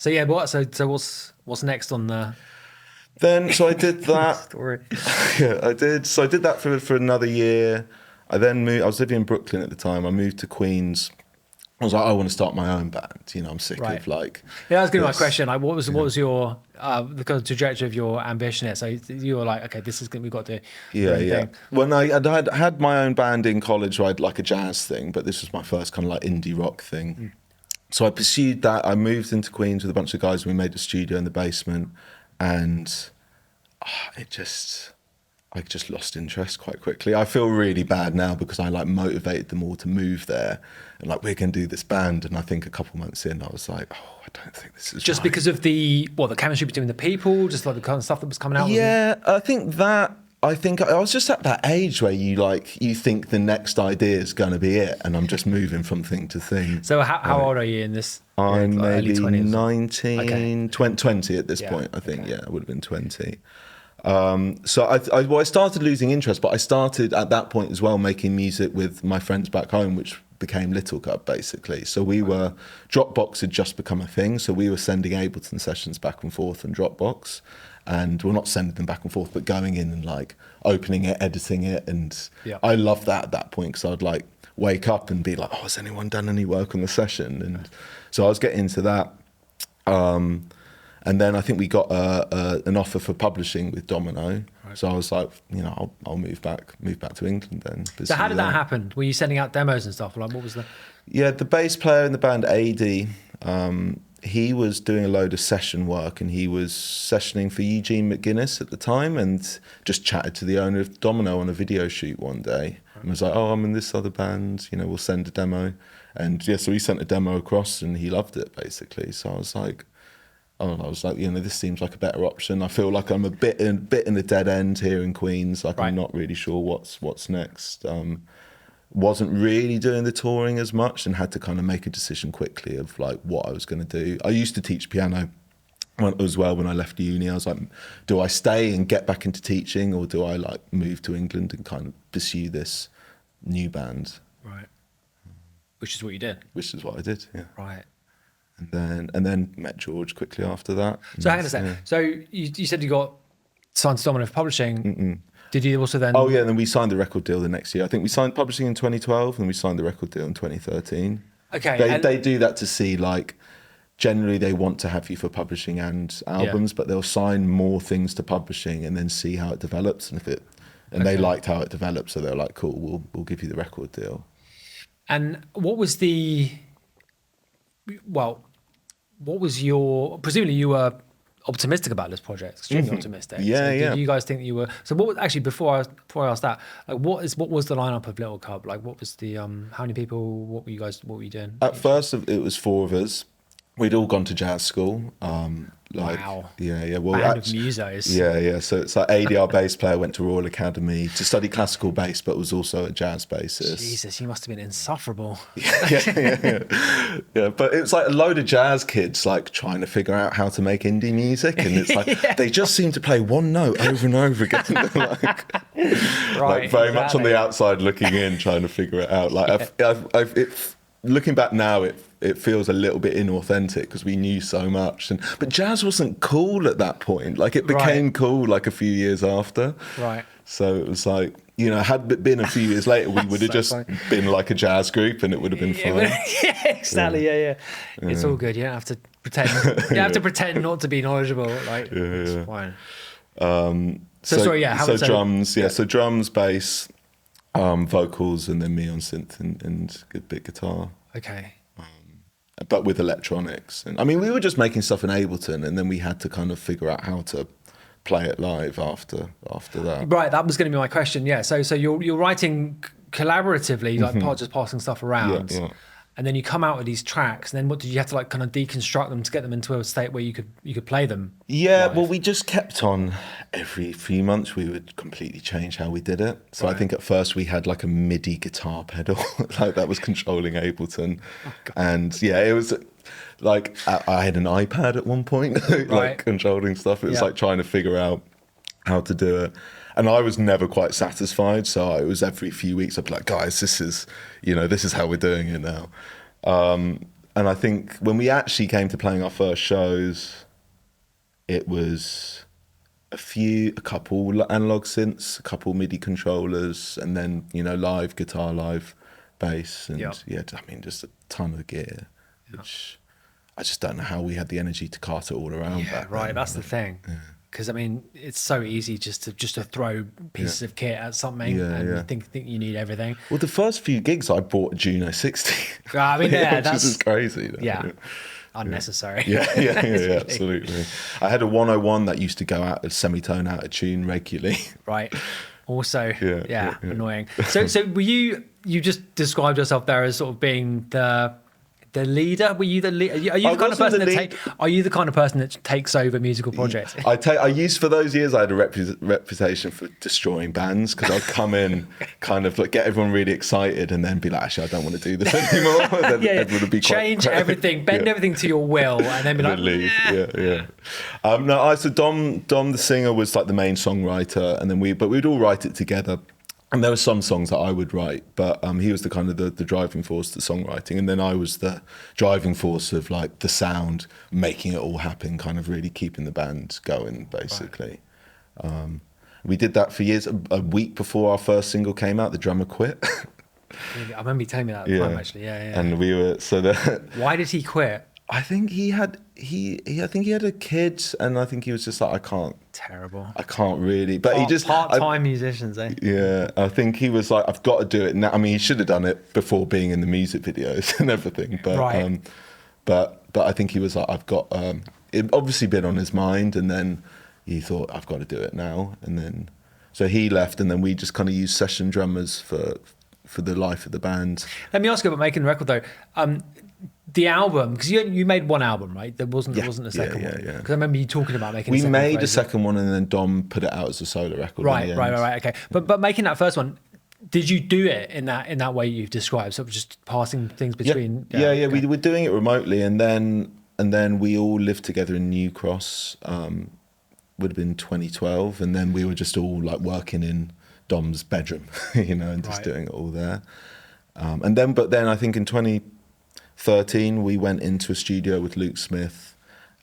What's next on the so I did that story? I did that for another year. I then moved. I was living in Brooklyn at the time. I moved to Queens. I was like, I want to start my own band. I'm sick of like. Yeah, that's gonna be my question. Like, what was your the kind of trajectory of your ambition here? So you were like, okay, we've got to. Yeah. When I had my own band in college, where I had like a jazz thing, but this was my first kind of like indie rock thing. So I pursued that. I moved into Queens with a bunch of guys, and we made a studio in the basement, and I just lost interest quite quickly. I feel really bad now because I like motivated them all to move there, and like, we're going to do this band. And I think a couple months in, I was like, I don't think this is just right. Because of the chemistry between the people, just like the kind of stuff that was coming out. Yeah, I think I was just at that age where you think the next idea is going to be it, and I'm just moving from thing to thing. So how old are you in this? I'm maybe early 20s? 19, 20 at this point, I think. Yeah, I would have been 20. So I started losing interest, but I started at that point as well making music with my friends back home, which became Little Cub basically. So Dropbox had just become a thing, so we were sending Ableton sessions back and forth on Dropbox, and we're not sending them back and forth, but going in and like opening it, editing it, and I loved that at that point, because I'd like wake up and be like, has anyone done any work on the session? And so I was getting into that. And then I think we got an offer for publishing with Domino. Right. So I was like, I'll move back to England then. So how did that happen? Were you sending out demos and stuff? Like, what was the? Yeah, the bass player in the band, AD, he was doing a load of session work, and he was sessioning for Eugene McGuinness at the time, and just chatted to the owner of Domino on a video shoot one day. Right. And was like, I'm in this other band, we'll send a demo. And so he sent a demo across, and he loved it basically. So I was like, this seems like a better option. I feel like I'm a bit in a dead end here in Queens. Like, I'm not really sure what's next. Wasn't really doing the touring as much, and had to kind of make a decision quickly of like what I was going to do. I used to teach piano as well when I left uni. I was like, do I stay and get back into teaching, or do I like move to England and kind of pursue this new band. Right. Which is what you did. Which is what I did, yeah. Right. And then met George quickly after that. So hang on a sec. Yeah. So you said you got signed to Domino for publishing. Did you also then? Oh yeah, and then we signed the record deal the next year. I think we signed publishing in 12, and we signed the record deal in 2013. Okay. They do that to see, like, generally they want to have you for publishing and albums, but they'll sign more things to publishing and then see how it develops. And they liked how it developed, so they're like, cool, we'll give you the record deal. And what was your, presumably you were optimistic about this project, extremely optimistic. Yeah, so yeah. Did you guys think that you were, so what was, actually before I asked that, like what was the lineup of Little Cub? Like what was the, how many people, what were you doing? At first it was 4 of us. We'd all gone to jazz school. Wow. Yeah. Well, Band of musos. Yeah. So it's like AD, our bass player, went to Royal Academy to study classical bass, but was also a jazz bassist. Jesus, you must have been insufferable. Yeah. But it was like a load of jazz kids like trying to figure out how to make indie music, and it's like they just seem to play one note over and over again. Like very much on the outside looking in, trying to figure it out. Like looking back now, it feels a little bit inauthentic because we knew so much, but jazz wasn't cool at that point. Like it became cool like a few years after. Right. So it was like, had it been a few years later, we would have just been like a jazz group, and it would have been fun. Yeah, exactly. Yeah. It's all good. You don't have to pretend. You don't have to pretend not to be knowledgeable. Like it's fine. So drums, So drums, bass, vocals, and then me on synth and good bit guitar. Okay. But with electronics. And I mean, we were just making stuff in Ableton, and then we had to kind of figure out how to play it live after that. Right, that was going to be my question. Yeah. So you're writing collaboratively, like just passing stuff around. Yeah. And then you come out with these tracks, and then what did you have to like kind of deconstruct them to get them into a state where you could play them? Yeah, live? well, we just kept on every few months. We would completely change how we did it. So I think at first we had like a MIDI guitar pedal, like that was controlling Ableton, and it was like I had an iPad at one point, like controlling stuff. It was like trying to figure out how to do it. And I was never quite satisfied, so it was every few weeks I'd be like, guys, this is how we're doing it now. And I think when we actually came to playing our first shows, it was a couple analog synths, a couple MIDI controllers, and then live guitar, live bass, and just a ton of gear, which I just don't know how we had the energy to cart it all around. Yeah, right. That's the thing. Because I mean, it's so easy just to throw pieces of kit at something and you think you need everything. Well, the first few gigs I bought a Juno 60. I mean, that's just crazy. Unnecessary. Yeah, absolutely. I had a 101 that used to go out a semitone out of tune regularly. Right. Also, annoying. So were you just described yourself there as sort of being the leader? Were you the leader? Are you the kind of person are you the kind of person that takes over musical projects? I used, for those years, I had a reputation for destroying bands, because I'd come in, kind of like get everyone really excited, and then be like, actually, I don't want to do this anymore. Then everyone would be change everything, bend everything to your will, and then be like, leave. So Dom, the singer, was like the main songwriter, and then we'd all write it together. And there were some songs that I would write, but he was the kind of the driving force, the songwriting, and then I was the driving force of like the sound, making it all happen, kind of really keeping the band going, basically. Right. We did that for years. A week before our first single came out, the drummer quit. I remember you telling me that at the time, actually. Yeah. And we were Why did he quit? I think he had a kid, and I think he was just like, I can't really. But he just part-time musicians, eh? Yeah, I think he was like, I've got to do it now. I mean, he should have done it before being in the music videos and everything. But but I think he was like, I've got. It obviously been on his mind, and then he thought, I've got to do it now. And then so he left, and then we just kind of used session drummers for the life of the band. Let me ask you about making the record though. The album, because you made one album, right? There wasn't a second one. Yeah. Because I remember you talking about making. We made a second one, and then Dom put it out as a solo record. Right. Okay. But making that first one, did you do it in that way you've described? So just passing things between. Yeah. Okay. We were doing it remotely, and then we all lived together in New Cross. Would have been 2012, and then we were just all like working in Dom's bedroom, and just Right. doing it all there. But then I think in 2013 we went into a studio with Luke Smith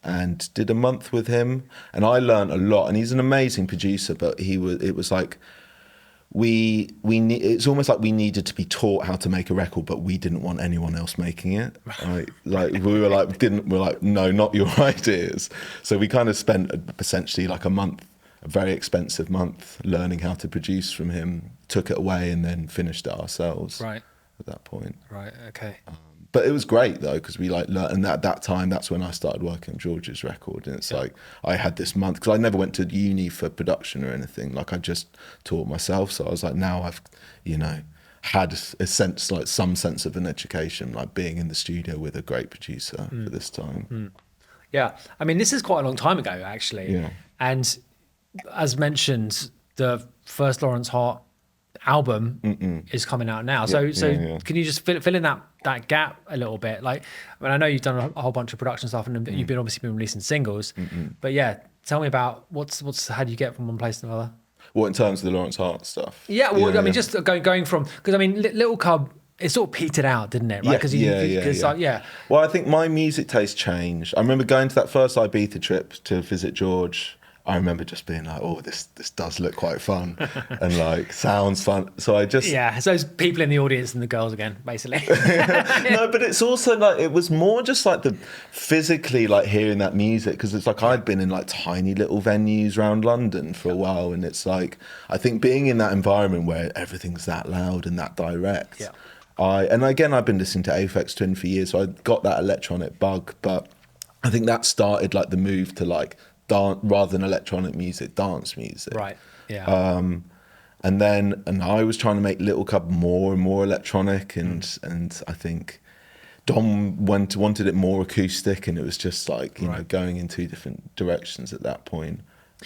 and did a month with him, and I learned a lot. And he's an amazing producer, but it was like it's almost like we needed to be taught how to make a record, but we didn't want anyone else making it. Right? Like we were like, no, not your ideas. So we kind of spent essentially like a month, a very expensive month, learning how to produce from him, took it away, and then finished it ourselves. Right. At that point. Right. Okay. But it was great though, because we like learned, and at that time, that's when I started working on George's record. And it's like, I had this month, because I never went to uni for production or anything. Like I just taught myself. So I was like, now I've, had a sense, like some sense of an education, like being in the studio with a great producer for this time. Yeah. I mean, this is quite a long time ago, actually. Yeah. And as mentioned, the first Lawrence Hart album is coming out now. So can you just fill in that gap a little bit? Like, I mean, I know you've done a whole bunch of production stuff, and you've been obviously been releasing singles, but yeah, tell me about how do you get from one place to another? Well, in terms of the Lawrence Hart stuff. Yeah, well, I mean, just going from, because I mean, Little Cub, it sort of petered out, didn't it? Right? Yeah. Well, I think my music taste changed. I remember going to that first Ibiza trip to visit George. I remember just being like, oh, this does look quite fun and like sounds fun. So I just... Yeah, so it's people in the audience and the girls again, basically. No, but it's also like, it was more just like the physically like hearing that music, because it's like I'd been in like tiny little venues around London for a while, and it's like, I think being in that environment where everything's that loud and that direct. Yeah. And again, I've been listening to Aphex Twin for years, so I got that electronic bug, but I think that started like the move to like dance rather than electronic music, dance music. Right. Yeah. And I was trying to make Little Cub more and more electronic, and I think Dom wanted it more acoustic, and it was just like going in two different directions at that point.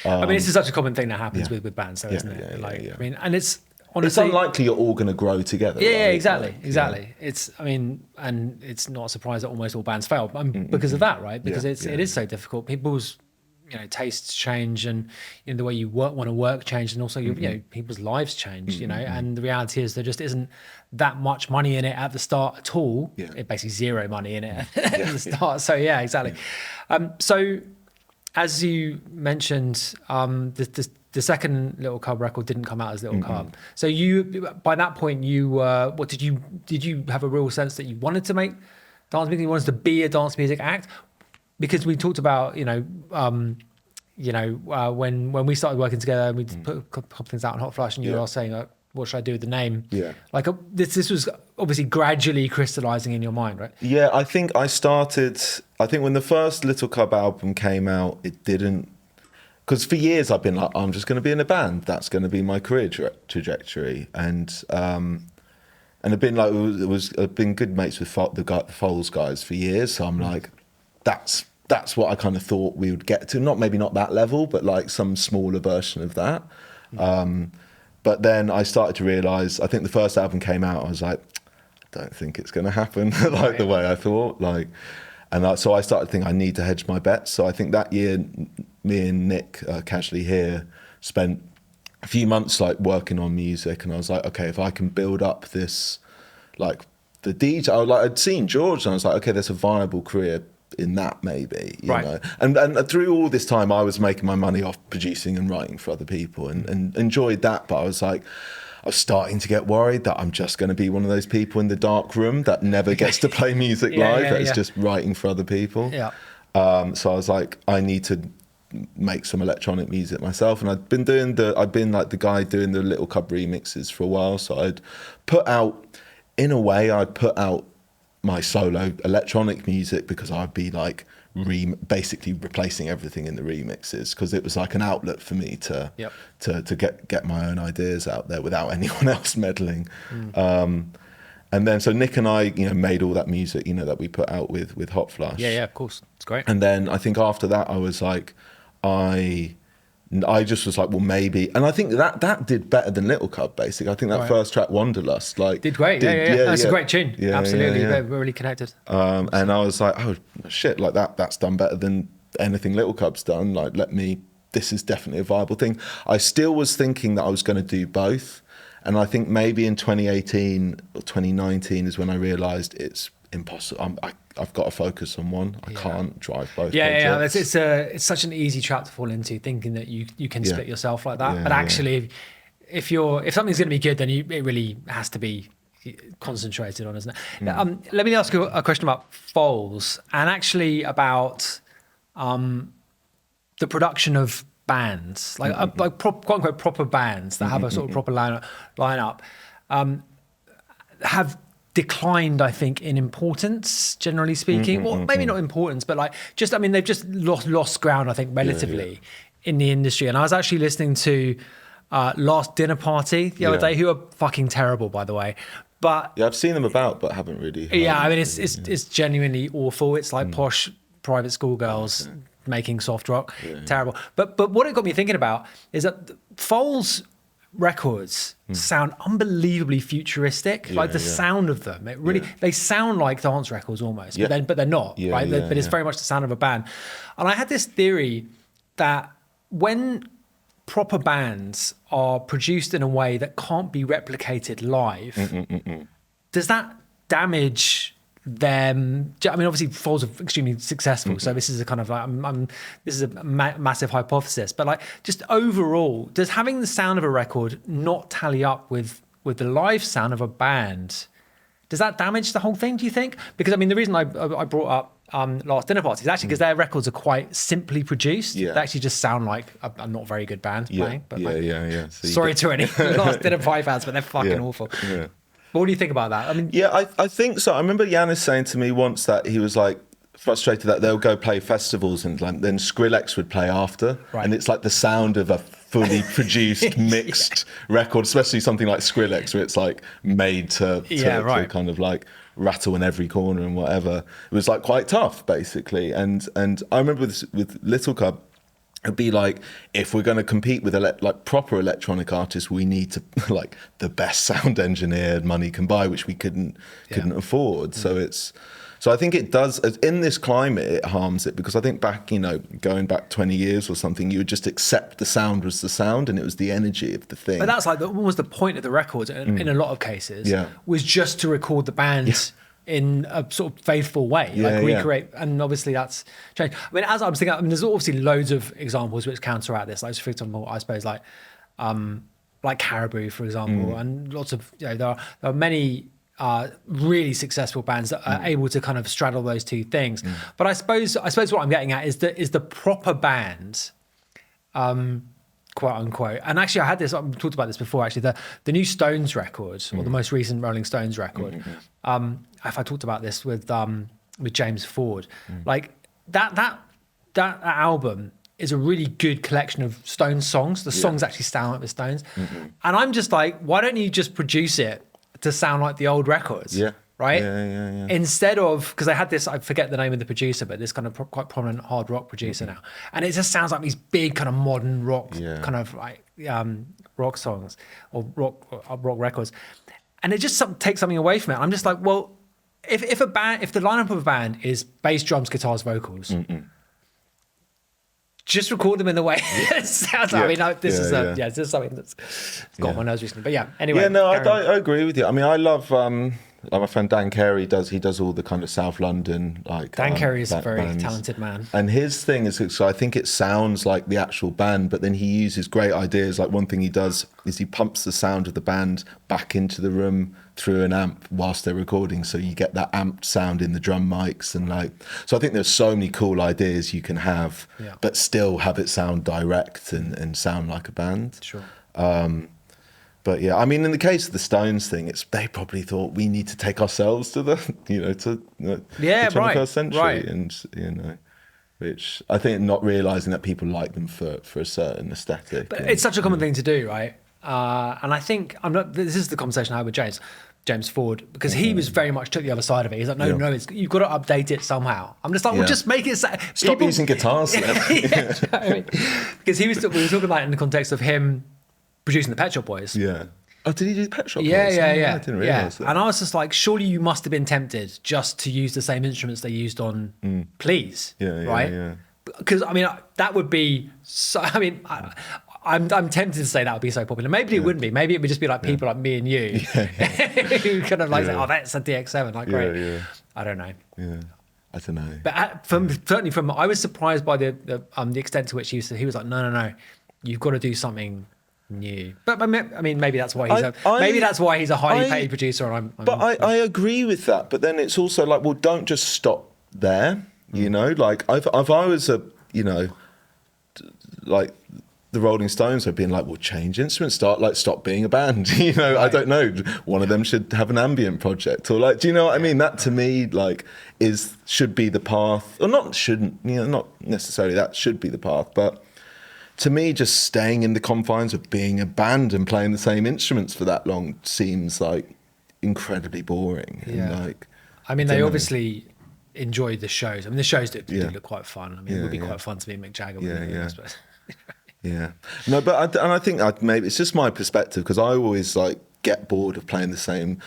I mean, this is such a common thing that happens with bands, though, isn't it? I mean, and it's honestly, it's unlikely you're all going to grow together. Yeah, right? exactly. Yeah. It's, I mean, and it's not a surprise that almost all bands fail because of that, right? Because it is so difficult. People's tastes change, and the way you want to work change, and also people's lives change. And the reality is there just isn't that much money in it at the start at all. Yeah. It basically zero money in it at the start. So yeah, exactly. So as you mentioned, the second Little Cub record didn't come out as Little Cub. So by that point, did you have a real sense that you wanted to make dance music? You wanted to be a dance music act? Because we talked about, when we started working together, and we put a couple things out on Hot Flush, and you were all saying, like, what should I do with the name? Yeah. Like this was obviously gradually crystallizing in your mind, right? Yeah, I think when the first Little Cub album came out, it didn't, because for years I've been like, I'm just going to be in a band. That's going to be my career trajectory. And I've been like, I've been good mates with the Foles guys for years. So I'm like, that's what I kind of thought we would get to. Maybe not that level, but like some smaller version of that. But then I started to realise, I think the first album came out, I was like, I don't think it's going to happen the way I thought. So I started to think I need to hedge my bets. So I think that year, me and Nick, Casually Here, spent a few months like working on music, and I was like, okay, if I can build up this, like the DJ, I'd seen George, and I was like, okay, there's a viable career in that maybe, you know. And through all this time I was making my money off producing and writing for other people, and enjoyed that, but I was starting to get worried that I'm just going to be one of those people in the dark room that never gets to play music live, that is just writing for other people. So I was like, I need to make some electronic music myself, and I've been like the guy doing the Little Cub remixes for a while. So I'd put out my solo electronic music, because I'd be like basically replacing everything in the remixes, because it was like an outlet for me to get my own ideas out there without anyone else meddling. And then so Nick and I made all that music that we put out with Hot Flush. Yeah, of course, it's great. And then I think after that I was like, I just was like, well, maybe, and I think that did better than Little Cub. Basically, I think that first track, Wanderlust, did great. That's a great tune. Absolutely, we're really connected. And I was like, oh shit, like that's done better than anything Little Cub's done. Like, let me this is definitely a viable thing. I still was thinking that I was going to do both. And I think maybe in 2018 or 2019 is when I realised it's impossible. I've got to focus on one. I can't drive both. projects. It's such an easy trap to fall into, thinking that you can split yourself like that. But actually, if something's going to be good, then it really has to be concentrated on, isn't it? Let me ask you a question about foals, and actually about the production of bands, like quote unquote proper bands that have a sort of proper lineup, have declined, I think, in importance, generally speaking. Well, maybe not importance, but they've just lost ground, I think, relatively in the industry. And I was actually listening to Last Dinner Party the other day, who are fucking terrible, by the way. But I've seen them about, but haven't really. I mean, it's genuinely awful. It's like posh private school girls making soft rock. Terrible. But what it got me thinking about is that Foals records sound unbelievably futuristic. The sound of them, it really they sound like dance records almost, but they're not, right? But it's very much the sound of a band. And I had this theory that when proper bands are produced in a way that can't be replicated live, does that damage them? I mean, obviously Foals are extremely successful, so this is a kind of this is a massive hypothesis, but just overall, does having the sound of a record not tally up with the live sound of a band? Does that damage the whole thing, do you think? Because I mean, the reason I brought up Last Dinner Party is actually because their records are quite simply produced. They actually just sound like a not very good band playing. But So sorry to any Last Dinner Party fans, but they're fucking awful. What do you think about that? I mean, I think so. I remember Yanis saying to me once that he was frustrated that they'll go play festivals and then Skrillex would play after, and it's like the sound of a fully produced mixed record, especially something like Skrillex, where it's made to kind of rattle in every corner and whatever. It was quite tough, basically. And I remember with Little Cub, it'd be if we're going to compete with proper electronic artists, we need to the best sound engineer money can buy, which we couldn't afford. So I think it does, in this climate, it harms it, because I think going back 20 years or something, you would just accept the sound was the sound and it was the energy of the thing. But that's what was the point of the records in a lot of cases, was just to record the band in a sort of faithful way, recreate, and obviously that's changed. I mean, as I was thinking, there's obviously loads of examples which counteract this. For example, I suppose like Caribou, for example, and lots of there are many really successful bands that are able to kind of straddle those two things. But I suppose what I'm getting at is the proper band, quote unquote. And actually, I had this. I've talked about this before. Actually, the new Stones record, or the most recent Rolling Stones record. If I talked about this with James Ford, that album is a really good collection of Stones songs. The songs actually sound like the Stones, and I'm just why don't you just produce it to sound like the old records? Right? Instead of, because I had this, I forget the name of the producer, but this kind of quite prominent hard rock producer now. And it just sounds like these big kind of modern rock, kind of rock songs or rock records. And it just takes something away from it. I'm just well, if the lineup of a band is bass, drums, guitars, vocals, just record them in the way it sounds. I mean, this is something that's got on my nerves recently. But anyway. I agree with you. I mean, I love my friend Dan Carey does all the kind of South London Dan Carey is a very bands. talented man, and his thing is, so I think it sounds like the actual band, but then he uses great ideas. One thing he does is he pumps the sound of the band back into the room through an amp whilst they're recording, so you get that amped sound in the drum mics, and so I think there's so many cool ideas you can have, but still have it sound direct and sound like a band. Sure. But I mean, in the case of the Stones thing, they probably thought we need to take ourselves to the the 21st century, and which I think not realizing that people like them for a certain aesthetic. But it's such a common thing to do, right? And I think this is the conversation I had with James Ford, because he was very much took the other side of it. He's like, no, you've got to update it somehow. I'm just well, just make it. Stop using guitars. Because we were talking about it in the context of him producing the Pet Shop Boys. Yeah. Oh, did he do Pet Shop Boys? Yeah. I didn't realise that. And I was just surely you must have been tempted just to use the same instruments they used on Please, right? Yeah. because I mean that would be so. I mean, I'm tempted to say that would be so popular. Maybe it wouldn't be. Maybe it would just be like people like me and you who kind of like say, "Oh, that's a DX7." Like, great. Yeah. I don't know. Yeah, I don't know. But certainly from, I was surprised by the extent to which he was like, no, you've got to do something new. But I mean, maybe that's why he's a highly paid producer. And I agree with that. But then it's also like, well, don't just stop there. You know, like if I was like the Rolling Stones have been like, well, change instruments, stop being a band. You know, right. I don't know. One of them should have an ambient project, or like, do you know what I mean? That to me, like, should be the path, or not necessarily that should be the path, but to me, just staying in the confines of being a band and playing the same instruments for that long seems like incredibly boring. Yeah. And like, I mean, they obviously enjoyed the shows. I mean, the shows do look quite fun. I mean, it would be quite fun to be Mick Jagger. I suppose. Yeah, no, but I think maybe it's just my perspective, because I always like get bored of playing the same.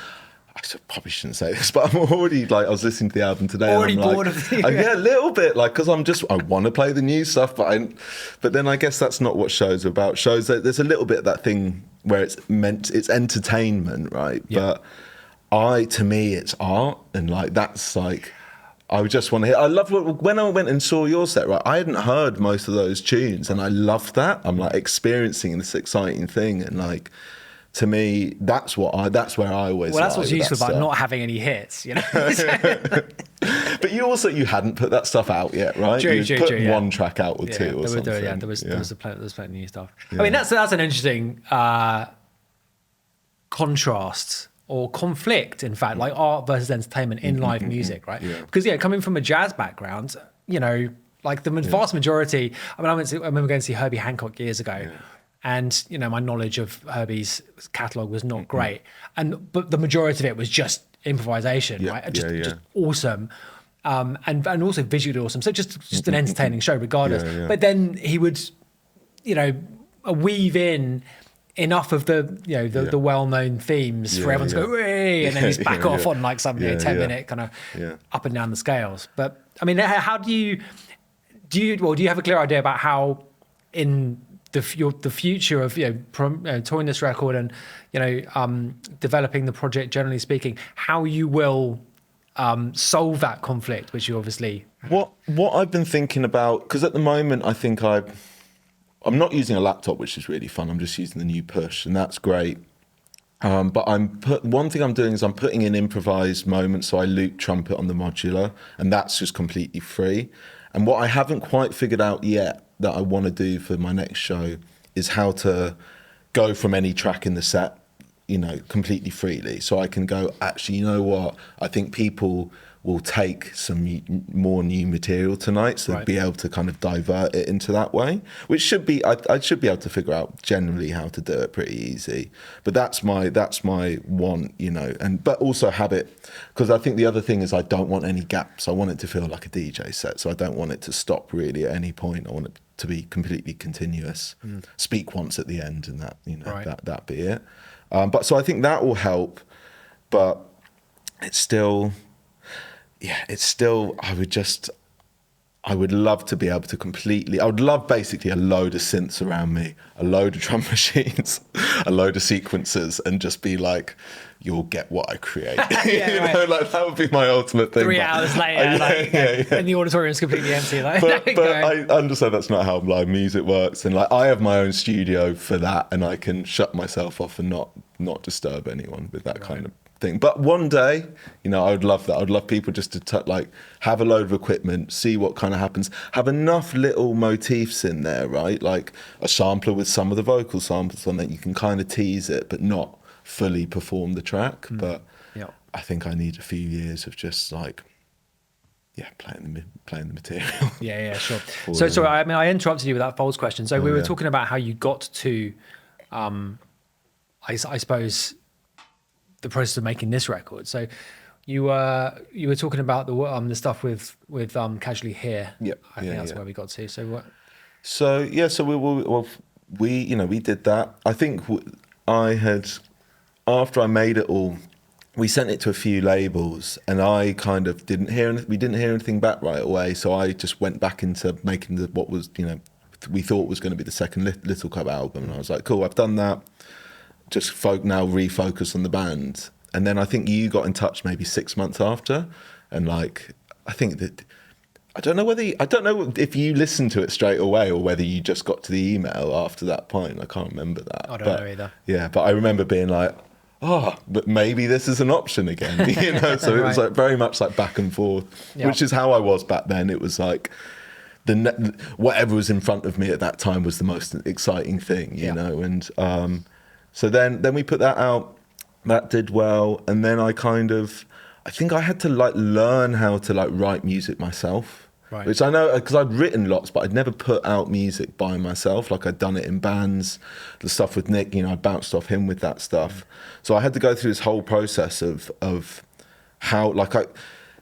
I probably shouldn't say this, but I'm already like, I was listening to the album today. Already and I'm bored like, of it. Yeah, a little bit, like, because I want to play the new stuff, but then I guess that's not what shows are about. Shows that there's a little bit of that thing where it's entertainment, right? Yeah. But to me, it's art, and like that's like. I would just want to hear. I love when I went and saw your set. Right, I hadn't heard most of those tunes, and I loved that. I'm like experiencing this exciting thing, and like to me, that's where I always. Well, that's what's useful about not having any hits, you know. But you hadn't put that stuff out yet, right? True, you put one track out or two or something. There was plenty of new stuff. Yeah. I mean, that's an interesting contrast. Or conflict, in fact, like art versus entertainment in live music, right? Yeah. Because coming from a jazz background, you know, like the vast majority. I mean, I remember going to see Herbie Hancock years ago, and you know, my knowledge of Herbie's catalog was not great, but the majority of it was just improvisation, right? Just awesome, and also visually awesome. So just an entertaining show, regardless. But then he would, you know, weave in enough of the well-known themes for everyone to go, "Way," and then he's back off on like some 10-minute kind of up and down the scales. But I mean, how do you have a clear idea about how in the future of touring this record and developing the project, generally speaking, how you will solve that conflict, which you obviously what I've been thinking about, because at the moment I think I'm not using a laptop, which is really fun. I'm just using the new Push, and that's great. But one thing I'm doing is I'm putting in improvised moments, so I loop trumpet on the modular, and that's just completely free. And what I haven't quite figured out yet that I want to do for my next show is how to go from any track in the set, completely freely. So I can go, actually, you know what? I think people will take some more new material tonight, so be able to kind of divert it into that way, which should be, I should be able to figure out generally how to do it pretty easy. But that's my want, but also have it, because I think the other thing is I don't want any gaps. I want it to feel like a DJ set, so I don't want it to stop really at any point. I want it to be completely continuous. Speak once at the end, and that be it. But so I think that will help, but it's still, I would love to be able to I would love basically a load of synths around me, a load of drum machines, a load of sequencers, and just be like, you'll get what I create. Like that would be my ultimate thing. 3 hours later, and the auditorium's completely empty. But I understand that's not how live music works, and like I have my own studio for that, and I can shut myself off and not disturb anyone with that kind of thing. But one day, I would love that. I would love people just to have a load of equipment, see what kind of happens, have enough little motifs in there, right? Like a sampler with some of the vocal samples on it. You can kind of tease it, but not fully perform the track. But I think I need a few years of just playing the material. Sure. So sorry, I mean, I interrupted you with that Folds question. So we were talking about how you got to, I suppose, the process of making this record. So you were talking about the stuff with Casually Here. I think that's where we got to. So what? So we did that. I think I had, after I made it all, we sent it to a few labels, and I kind of we didn't hear anything back right away. So I just went back into making what was, we thought was going to be the second Little Cub album. And I was like, cool, I've done that. Just now refocus on the band. And then I think you got in touch maybe 6 months after. And like, I think that, I don't know if you listened to it straight away or whether you just got to the email after that point. I can't remember that. I don't know either. Yeah, but I remember being like, but maybe this is an option again, So it was like very much like back and forth, which is how I was back then. It was like whatever was in front of me at that time was the most exciting thing, you know. And so then we put that out. That did well, and then I think I had to like learn how to like write music myself. Right. Which I know, because I'd written lots, but I'd never put out music by myself. Like I'd done it in bands, the stuff with Nick, I bounced off him with that stuff. So I had to go through this whole process of how, like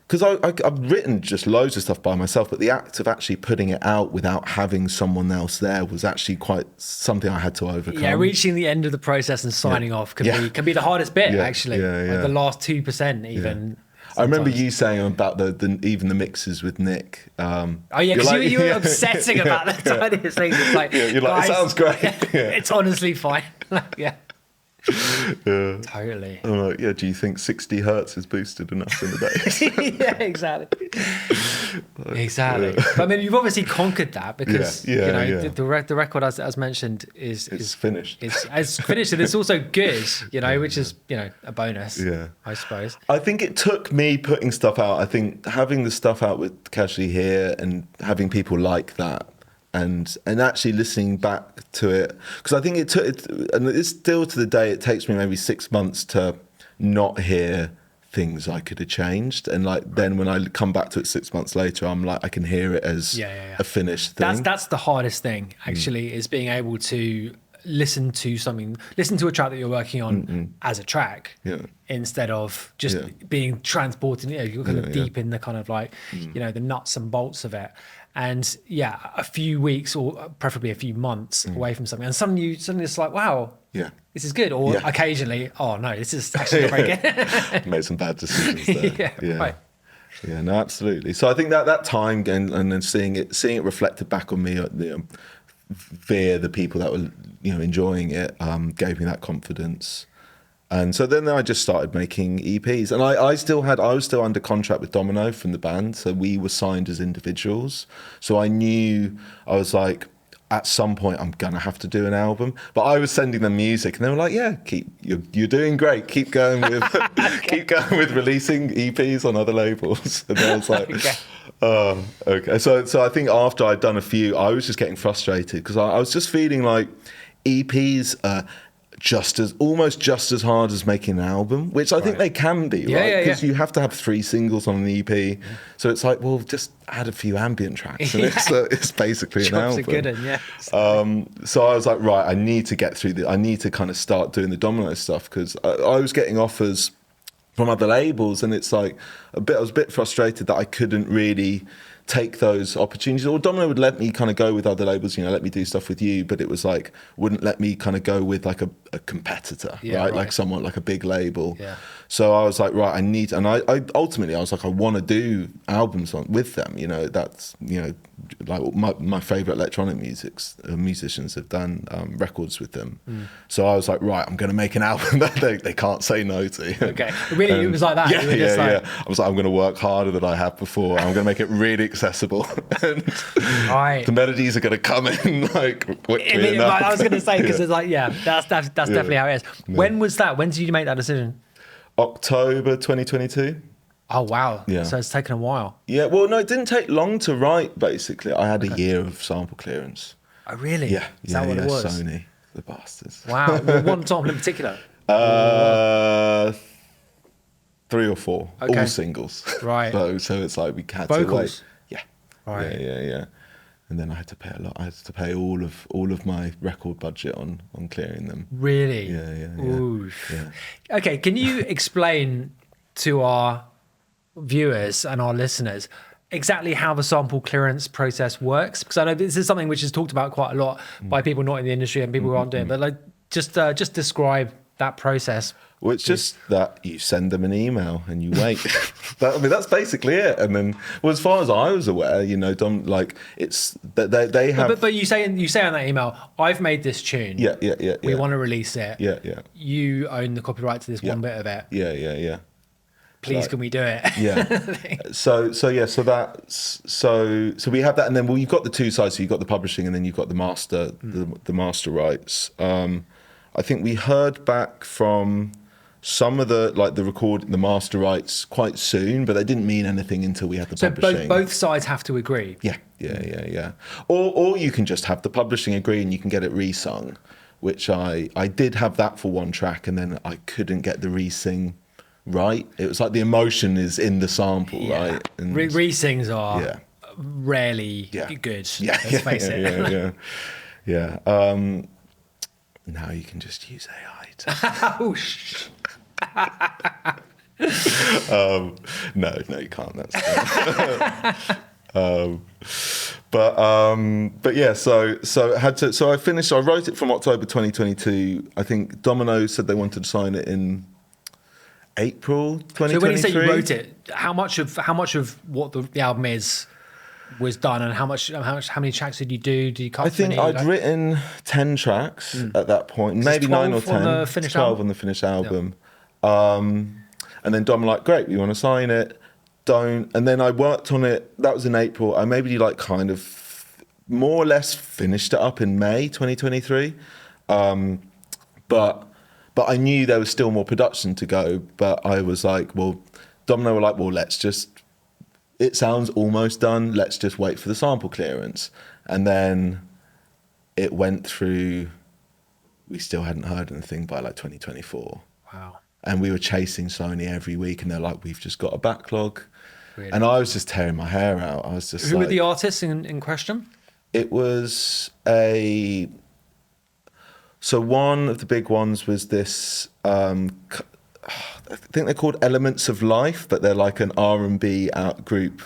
because I've written just loads of stuff by myself, but the act of actually putting it out without having someone else there was actually quite something I had to overcome. Yeah, reaching the end of the process and signing off can be the hardest bit, actually. Like the last 2% even. Yeah. I remember you saying about even the mixes with Nick. Oh yeah, because you were obsessing about the tiniest things. It's like, you're like, it sounds great. It's honestly fine. Yeah. Totally. I'm like, do you think 60 hertz is boosted enough in the bass? Yeah, exactly. Exactly. But I mean, you've obviously conquered that because the record, as mentioned, is finished. It's finished, and it's also good, which is a bonus. Yeah, I suppose. I think it took me putting stuff out. I think having the stuff out with Casually Here and having people like that. And actually listening back to it, because I think and it's still to the day, it takes me maybe 6 months to not hear things I could have changed. And like then when I come back to it 6 months later, I'm like, I can hear it as a finished thing. That's the hardest thing, actually, is being able to listen to a track that you're working on as a track instead of just being transported, you're kind of deep in the kind of like, the nuts and bolts of it. And a few weeks or preferably a few months away from something. And suddenly it's like, wow, this is good. Or occasionally, oh no, this is actually not very good. Made some bad decisions there. Right. Yeah, no, absolutely. So I think that time and then seeing it reflected back on me via the people that were enjoying it gave me that confidence. And so then I just started making EPs, and I was still under contract with Domino from the band, so we were signed as individuals. So I knew, I was like, at some point I'm gonna have to do an album. But I was sending them music, and they were like, "Yeah, you're doing great. Keep going with with releasing EPs on other labels." And I was like, okay. So I think after I'd done a few, I was just getting frustrated because I was just feeling like EPs are almost just as hard as making an album, which I think they can be, right? Because you have to have 3 singles on an EP. So it's like, well, just add a few ambient tracks, and it's basically an album. Good so I was like, right, I need to get through I need to kind of start doing the Domino stuff, because I was getting offers from other labels, and it's like I was a bit frustrated that I couldn't really take those opportunities. Or Domino would let me kind of go with other labels, let me do stuff with you, but it was like wouldn't let me kind of go with like a competitor, right? Like someone like a big label. So I was like, right, I need, and I ultimately I was like, I want to do albums with them. That's like my favorite electronic musicians have done records with them. So I was like, right, I'm going to make an album that they can't say no to. Okay, really, it was like that. I was like, I'm going to work harder than I have before. I'm going to make it really accessible, and the melodies are going to come in like quickly enough. I was going to say, because it's like, that's definitely how it is. When was that? When did you make that decision? October 2022. Oh wow! Yeah. So it's taken a while. Yeah. Well, no, it didn't take long to write. Basically, I had a year of sample clearance. Oh really? Yeah. Is that what it was? Sony, the bastards. Wow. One sample in particular? 3 or 4, all singles. Right. So it's like we had vocals. To wait. Yeah. Right. Yeah. And then I had to pay a lot. I had to pay all of my record budget on clearing them. Really? Yeah. Oof. Yeah. Okay, can you explain to our viewers and our listeners exactly how the sample clearance process works? Because I know this is something which is talked about quite a lot by people not in the industry and people who aren't doing it. But like, just describe that process. Well, it's just that you send them an email and you wait. That's basically it. And then, well, as far as I was aware, it's that they have. But you say on that email, I've made this tune. Yeah. We want to release it. Yeah. You own the copyright to this one bit of it. Yeah. Please, can we do it? Yeah. So we have that, and then you've got the two sides. So you've got the publishing, and then you've got the master, the master rights. I think we heard back from some of the master rights quite soon, but they didn't mean anything until we had the publishing. So both sides have to agree. Yeah. Or you can just have the publishing agree, and you can get it re-sung, which I did have that for one track, and then I couldn't get the re-sing right. It was like the emotion is in the sample, right? And re-sings are rarely good. Yeah, let's face it. Yeah. Now you can just use AI. Oh, No, you can't. That's but yeah. So I finished. I wrote it from October 2022. I think Domino said they wanted to sign it in April 2023. So when you say you wrote it, how much of what the album was done, and how many tracks did you do? Did you cut? I think I'd written 10 tracks at that point, maybe 9 or 10. 12 on the finished album. And then Dom great, we want to sign it. Don't. And then I worked on it. That was in April. I maybe kind of more or less finished it up in May 2023. But I knew there was still more production to go. But I was Domino were let's just. It sounds almost done. Let's just wait for the sample clearance. And then it went through. We still hadn't heard anything by 2024. Wow. And we were chasing Sony every week, and they're we've just got a backlog. Really? And I was just tearing my hair out. I was just Who were the artists in question? It was so one of the big ones was this, I think they're called Elements of Life, but they're an R&B out group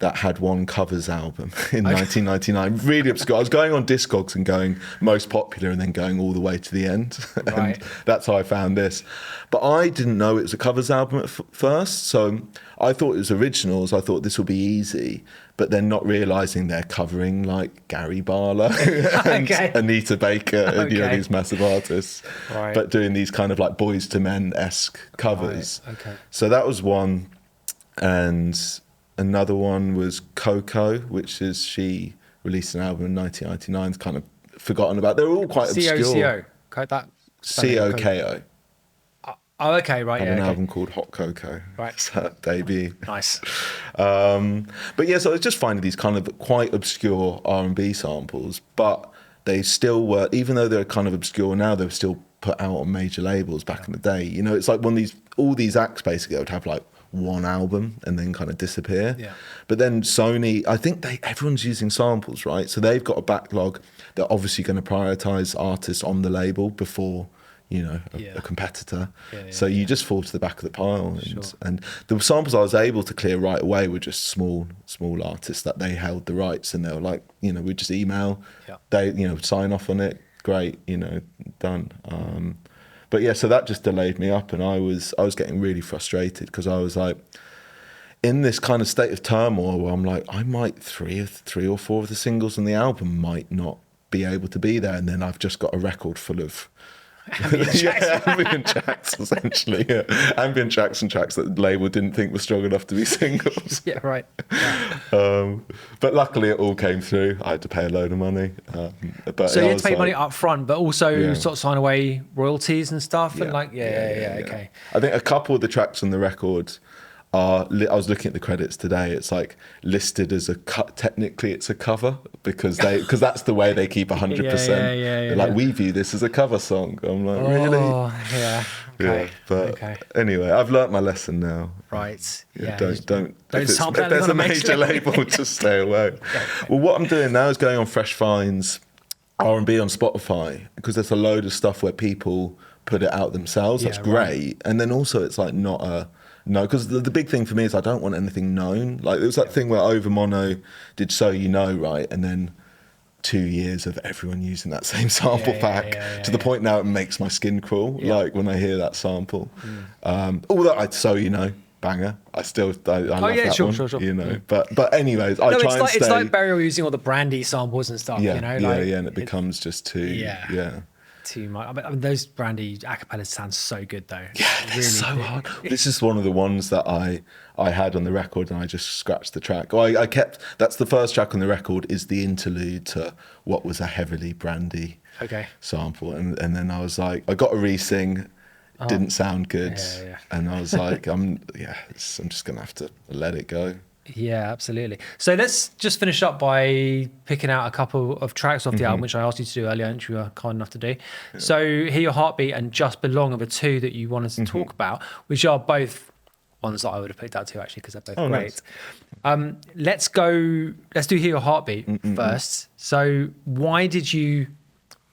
that had one covers album in 1999. Really obscure. I was going on Discogs and going most popular and then going all the way to the end. Right. And that's how I found this. But I didn't know it was a covers album at first. So I thought it was originals. I thought this would be easy. But then not realising they're covering Gary Barlow and Anita Baker and these massive artists. Right. But doing these kind of Boys to Men-esque covers. Right. Okay. So that was one. And another one was Coco, which is she released an album in 1999. It's kind of forgotten about. They're all quite obscure. C-O-K-O. Oh, okay, right. Had an album called Hot Cocoa. Right. It's her debut. Nice. But yeah, so I was just finding these kind of quite obscure R&B samples, but they still were, even though they're kind of obscure now, they were still put out on major labels back in the day. It's all these acts basically would have one album and then kind of disappear. Yeah. But then Sony, I think everyone's using samples, right? So they've got a backlog. They're obviously going to prioritize artists on the label before, a competitor. So you just fall to the back of the pile. And the samples I was able to clear right away were just small artists that they held the rights, and they were we'd just email, they, sign off on it. Great, done. But yeah, so that just delayed me up, and I was getting really frustrated because I was in this kind of state of turmoil where I'm I might three or four of the singles on the album might not be able to be there, and then I've just got a record full of ambient tracks essentially. Ambient tracks and tracks that the label didn't think were strong enough to be singles. Yeah, right. But luckily it all came through. I had to pay a load of money. But so you had to pay money up front, but also sort of sign away royalties and stuff. And okay. I think a couple of the tracks on the record are, I was looking at the credits today, it's listed as technically it's a cover because that's the way they keep 100%. They're we view this as a cover song. I'm really? Oh, yeah. Okay. But anyway, I've learnt my lesson now. Right. Don't if there's a major label, just stay away. Well, what I'm doing now is going on Fresh Finds R&B on Spotify, because there's a load of stuff where people put it out themselves. That's great. And then also it's not a... No, because the big thing for me is I don't want anything known. There was that thing where Over Mono did So You Know, right? And then 2 years of everyone using that same sample pack to the point now it makes my skin crawl. Like when I hear that sample. Although banger. I love that one. Sure. You know, but anyways, it's like Burial using all the brandy samples and stuff. Yeah, you know, and it becomes just too too much. I mean, those brandy acapellas sound so good though. Yeah, it's really so hard. This is one of the ones that I had on the record, and I just scratched the track. I kept. That's the first track on the record. Is the interlude to what was a heavily brandy sample, and then I was like, I got a re-sing. Didn't sound good, and I was like, I'm just gonna have to let it go. Yeah, absolutely. So let's just finish up by picking out a couple of tracks off the album, which I asked you to do earlier, which you were kind enough to do. Yeah. So Hear Your Heartbeat and Just Belong are the two that you wanted to talk about, which are both ones that I would have picked out too, actually, because they're both great. Nice. Let's do Hear Your Heartbeat first. So why did you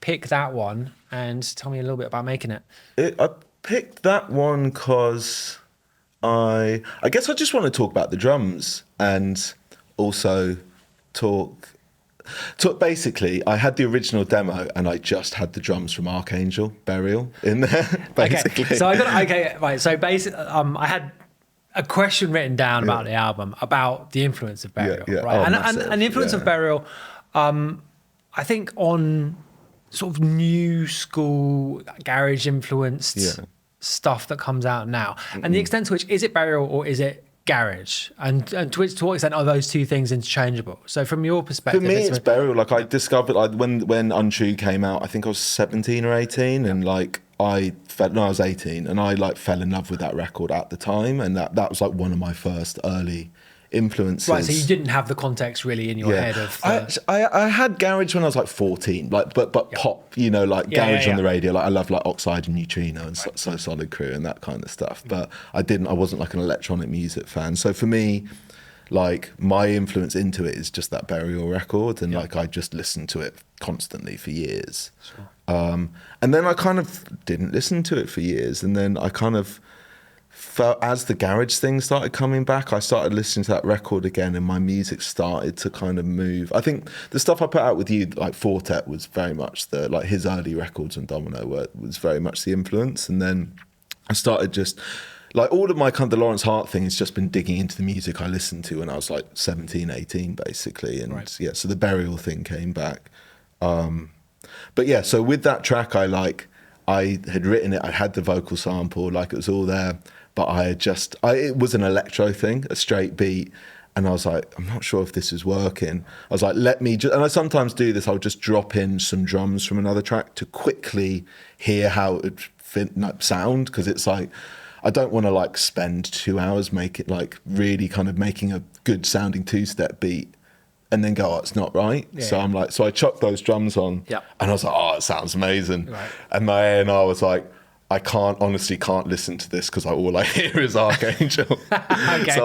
pick that one, and tell me a little bit about making it? I picked that one because I guess I just want to talk about the drums and also talk. Basically, I had the original demo and I just had the drums from Archangel Burial in there. Basically, okay. So right. So basically, I had a question written down about the album, about the influence of Burial, right? And the influence of Burial, I think on sort of new school garage influenced stuff that comes out now, and the extent to which, is it Burial or is it garage, and to what extent are those two things interchangeable? So from your perspective, for me it's Burial. Like I discovered, like when Untrue came out, I think I was 17 or 18, and like I was 18, and I like fell in love with that record at the time, and that was like one of my first early influences. Right, so you didn't have the context really in your head of. I had garage when I was like 14, like but pop, like garage on the radio. Like I love like Oxide and Neutrino and So Solid Crew and that kind of stuff. But I wasn't like an electronic music fan. So for me, like my influence into it is just that Burial record, and like I just listened to it constantly for years. Sure. And then I kind of didn't listen to it for years, and then I kind of felt, as the garage thing started coming back, I started listening to that record again, and my music started to kind of move. I think the stuff I put out with you, like Fortet, was very much his early records on Domino was very much the influence. And then I started just, like all of my kind of the Lawrence Hart thing has just been digging into the music I listened to when I was like 17, 18, basically. And so the Burial thing came back. But yeah, so with that track, I had written it, I had the vocal sample, like it was all there. But it was an electro thing, a straight beat. And I was like, I'm not sure if this is working. I was like, and I sometimes do this, I'll just drop in some drums from another track to quickly hear how it would sound. Because it's like, I don't want to like spend 2 hours really kind of making a good sounding two-step beat and then go, it's not right. I'm like, so I chucked those drums on and I was like, it sounds amazing. Right. And my A&R was like, I honestly can't listen to this because all I hear is Archangel. So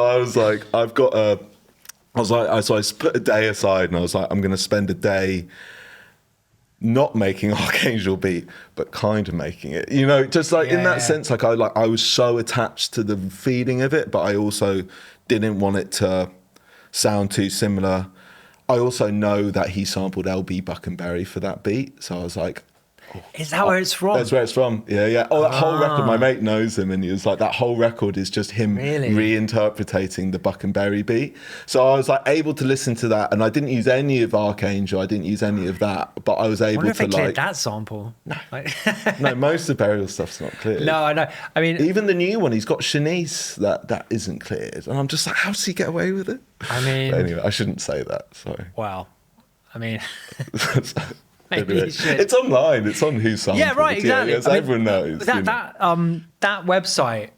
I was like, so I put a day aside and I was like, I'm going to spend a day not making Archangel beat, but kind of making it, just like in that sense, like I was so attached to the feeling of it, but I also didn't want it to sound too similar. I also know that he sampled LB Buckenberry for that beat. So I was like, is that where it's from? That's where it's from. Yeah. Oh, that whole record, my mate knows him, and he was like, that whole record is just him reinterpreting the Buckenberry beat. So I was like able to listen to that, and I didn't use any of Archangel, I didn't use any of that, but I was able to cleared that sample. No, no, most of the Burial stuff's not cleared. No, I know. I mean, even the new one, he's got Shanice that isn't cleared, and I'm just like, how does he get away with it? I mean, but anyway, I shouldn't say that. Sorry. Wow. I mean. Maybe it's online. It's on Who Sampled. Yeah, right, exactly. Everyone knows. That website,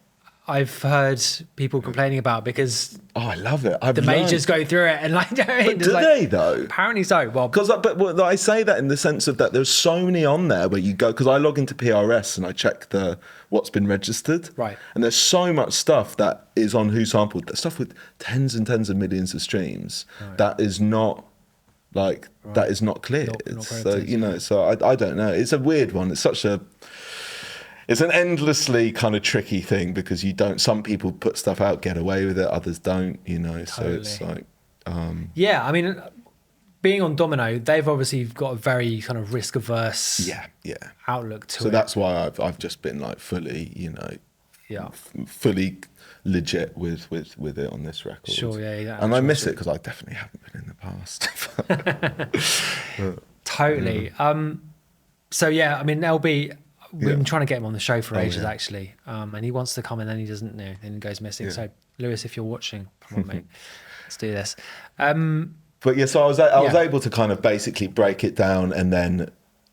I've heard people complaining about because I love it. The majors go through it and like. But do they though? Apparently so. Well, but I say that in the sense of that there's so many on there where you go, because I log into PRS and I check what's been registered. Right. And there's so much stuff that is on Who Sampled. There's stuff with tens and tens of millions of streams that is not. That is not clear. So I don't know. It's a weird one. It's it's an endlessly kind of tricky thing because some people put stuff out, get away with it, others don't, so it's like. Yeah, I mean, being on Domino, they've obviously got a very kind of risk averse outlook to it. So that's why I've just been like fully, you know, fully legit with it on this record. Sure, yeah. And I miss it because I definitely haven't been in the past. Totally. So yeah, I mean, LB, we've been trying to get him on the show for ages actually, and he wants to come and then he doesn't know, then he goes missing. So Lewis, if you're watching, come on, mate, let's do this. But yeah, so I was able to kind of basically break it down, and then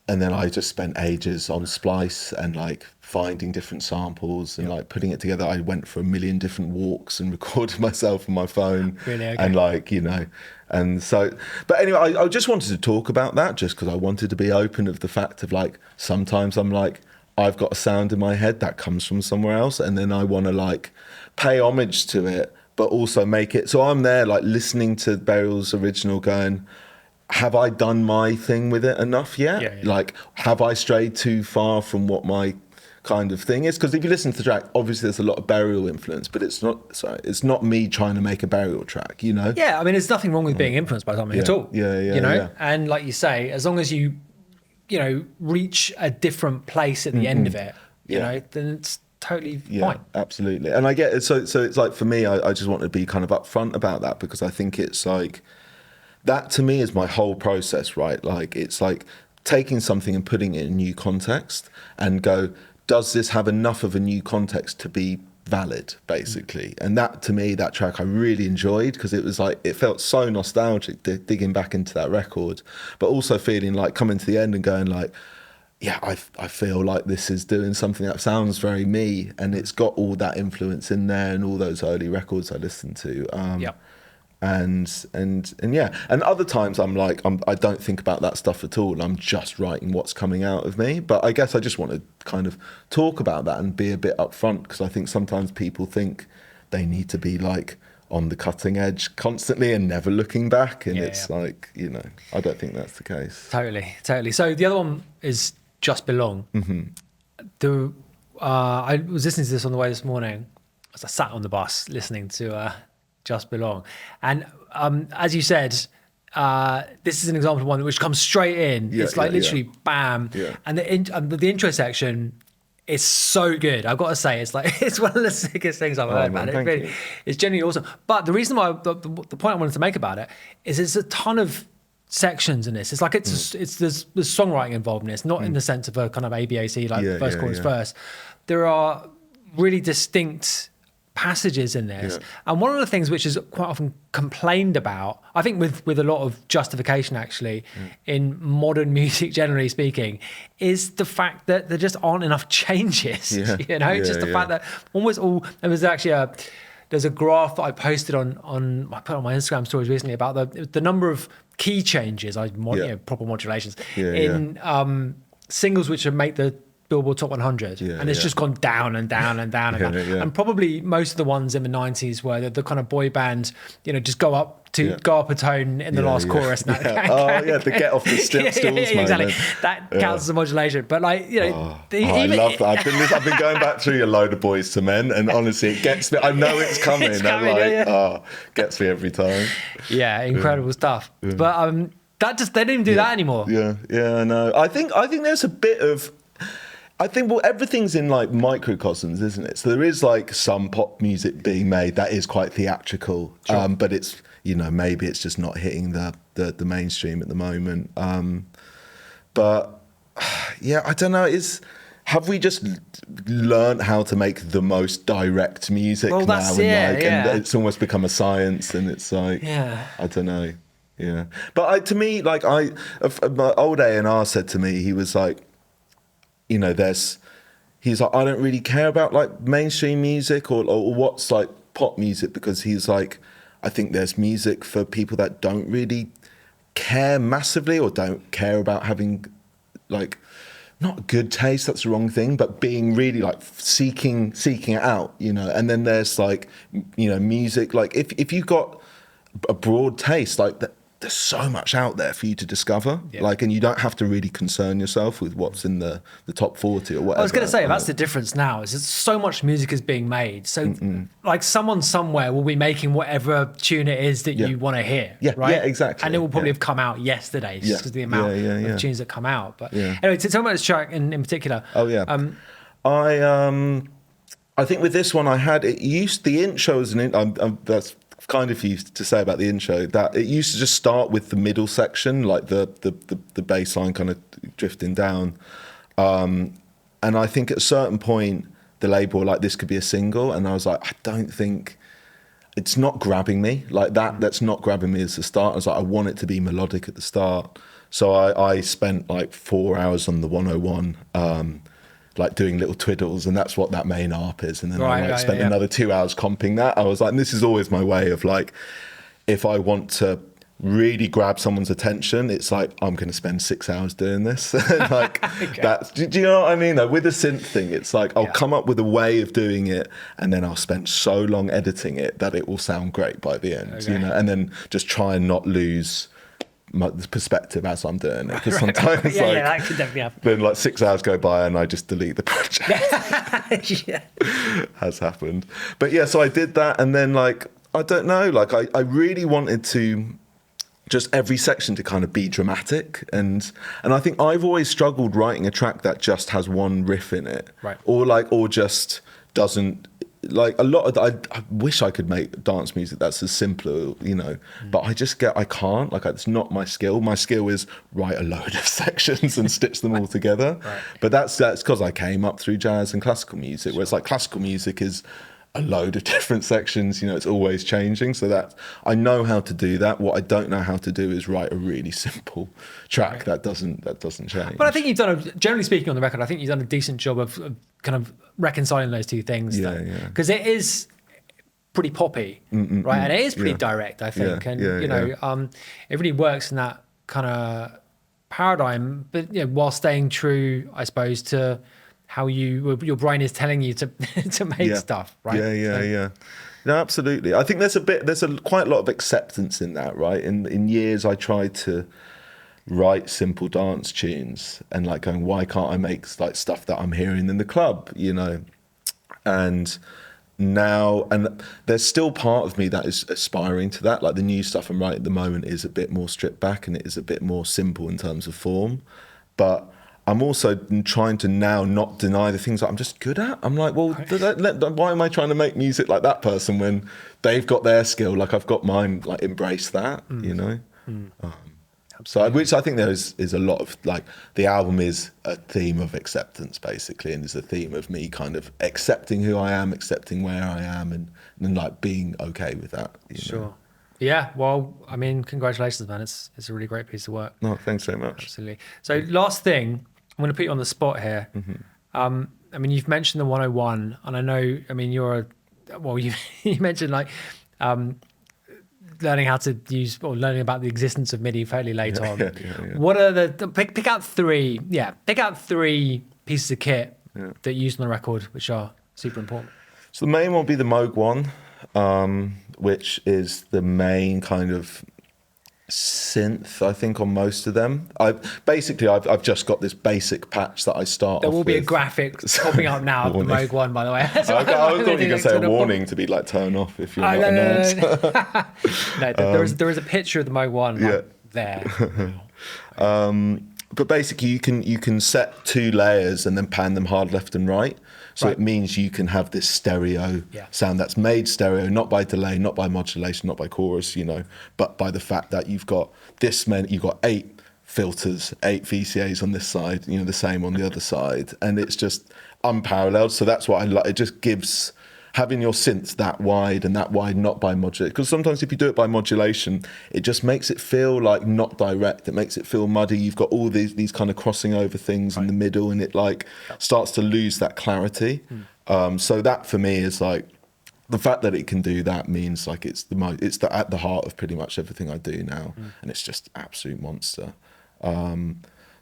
I just spent ages on Splice and like finding different samples and like putting it together. I went for a million different walks and recorded myself on my phone. Really? Okay. And like, you know, and so, but anyway, I just wanted to talk about that just because I wanted to be open of the fact of like, sometimes I'm like, I've got a sound in my head that comes from somewhere else, and then I want to like pay homage to it, but also make it, so I'm there like listening to Beryl's original going, have I done my thing with it enough yet? Like, have I strayed too far from what my kind of thing is? Because if you listen to the track, obviously there's a lot of Burial influence, but it's not me trying to make a Burial track, you know? Yeah, I mean, there's nothing wrong with being influenced by something at all. You know, and like you say, as long as you know, reach a different place at the end of it, you know, then it's totally fine. Absolutely. And I get it. So it's like, for me, I just want to be kind of upfront about that, because I think it's like, that to me is my whole process, right? Like, it's like taking something and putting it in a new context and go, does this have enough of a new context to be valid, basically? And that, to me, that track I really enjoyed, because it was like, it felt so nostalgic digging back into that record, but also feeling like coming to the end and going like, yeah, I feel like this is doing something that sounds very me, and it's got all that influence in there and all those early records I listened to. And yeah, and other times I'm like, I don't think about that stuff at all. I'm just writing what's coming out of me. But I guess I just want to kind of talk about that and be a bit upfront, because I think sometimes people think they need to be like on the cutting edge constantly and never looking back. And it's like, you know, I don't think that's the case. Totally. So the other one is Just Belong. I was listening to this on the way this morning as I sat on the bus listening to Just Belong. And as you said, this is an example of one which comes straight in. It's like literally bam. And the intro section is so good. I've got to say, it's like, it's one of the sickest things I've heard, man. It's genuinely awesome. But the reason why, the point I wanted to make about it is there's a ton of sections in this. It's like there's songwriting involved in this, not in the sense of a kind of ABAC like first chorus verse. There are really distinct passages in this, and one of the things which is quite often complained about, I think with a lot of justification actually in modern music generally speaking, is the fact that there just aren't enough changes. You know, just the fact that almost all, there was actually there's a graph that I posted I put on my Instagram stories recently about the number of key changes, proper modulations in singles which make the Billboard Top 100, and it's just gone down and down and down and down. And probably most of the ones in the 90s were the kind of boy band, you know, just go up a tone in the last chorus. And to get off the stools, exactly. That counts as a modulation. But like, you know, I love that. I've been going back through your load of Boys to Men, and honestly, it gets me. I know it's coming. Gets me every time. Yeah, incredible stuff. But they didn't even do that anymore. I know. I think there's a bit of. I think, well, everything's in like microcosms, isn't it? So there is like some pop music being made that is quite theatrical, but it's, you know, maybe it's just not hitting the mainstream at the moment. But yeah, I don't know. Have we just learned how to make the most direct music now? And it's almost become a science, and it's like, I don't know. Yeah. But to me, like my old A&R said to me, he was like, you know, he's like, I don't really care about like mainstream music or what's like pop music, because he's like, I think there's music for people that don't really care massively or don't care about having like, not good taste, that's the wrong thing, but being really like seeking it out, you know. And then there's like, you know, music, like if you've got a broad taste, like that, there's so much out there for you to discover. Like, and you don't have to really concern yourself with what's in the top 40 or whatever. I was going to say, that's the difference now, is that so much music is being made. So like someone somewhere will be making whatever tune it is that you want to hear. Right? Yeah, exactly. And it will probably have come out yesterday just because of the amount of tunes that come out. But anyway, to talk about this track in particular. Oh yeah. I think with this one, the intro as that's kind of used to say about the intro, that it used to just start with the middle section, like the bass line kind of drifting down. And I think at a certain point, the label were like, this could be a single. And I was like, I don't think, it's not grabbing me. Like that's not grabbing me as the start. I was like, I want it to be melodic at the start. So I spent like 4 hours on the 101, like doing little twiddles, and that's what that main arp is. And then I spent another 2 hours comping that. I was like, and this is always my way of like, if I want to really grab someone's attention, it's like, I'm going to spend 6 hours doing this. Like that's, do you know what I mean? Like, with the synth thing, it's like, I'll come up with a way of doing it, and then I'll spend so long editing it that it will sound great by the end, you know, and then just try and not lose the perspective as I'm doing it, because sometimes that could definitely happen. Then like 6 hours go by and I just delete the project. Has happened. But yeah, so I did that, and then like, I don't know, like I really wanted to just every section to kind of be dramatic, and I think I've always struggled writing a track that just has one riff in it, or just doesn't. Like a lot of, I wish I could make dance music that's as simple, you know, but I can't, like, it's not my skill. My skill is write a load of sections and stitch them all together. But that's because I came up through jazz and classical music, where it's like classical music is a load of different sections, you know, it's always changing. So that I know how to do that. What I don't know how to do is write a really simple track that doesn't change. But I think you've done, generally speaking on the record, I think you've done a decent job of kind of recoreconciling those two things. Because it is pretty poppy, right? And it is pretty direct, I think. And, you know, it really works in that kind of paradigm, but, you know, while staying true, I suppose, to how your brain is telling you to make stuff, right? No, absolutely. I think there's quite a lot of acceptance in that, right? In years, I tried to write simple dance tunes and like going, why can't I make like stuff that I'm hearing in the club, you know? And now, and there's still part of me that is aspiring to that. Like the new stuff I'm writing at the moment is a bit more stripped back and it is a bit more simple in terms of form, but I'm also trying to now not deny the things that I'm just good at. I'm like, well, why am I trying to make music like that person when they've got their skill? Like I've got mine, like embrace that, you know? So, which I think there is a lot of, like, the album is a theme of acceptance, basically, and is a theme of me kind of accepting who I am, accepting where I am, and like being okay with that. You know? Yeah, well, I mean, congratulations, man. It's a really great piece of work. No, thanks so much. Absolutely. So last thing, I'm going to put you on the spot here. I mean, you've mentioned the 101, and I know, I mean, you mentioned like learning how to use or learning about the existence of MIDI fairly late on. What are pick out three pieces of kit that you used on the record which are super important? So the main one will be the Moog one, which is the main kind of synth, I think, on most of them. I've just got this basic patch that I start there off will be with. a graphic popping up now of the Moog one, by the way. I thought you were going to say a warning to be like, turn off if you're not a nerd. There is a picture of the Moog one there. But basically you can set 2 layers and then pan them hard left and right. So it means you can have this stereo sound that's made stereo, not by delay, not by modulation, not by chorus, you know, but by the fact that you've got you've got 8 filters, 8 VCAs on this side, you know, the same on the other side. And it's just unparalleled. So that's what I like. It just gives having your synths that wide not by modulation. Because sometimes if you do it by modulation, it just makes it feel like not direct. It makes it feel muddy. You've got all these kind of crossing over things in the middle, and it like starts to lose that clarity. So that for me is like, the fact that it can do that means like it's at the heart of pretty much everything I do now, and it's just absolute monster.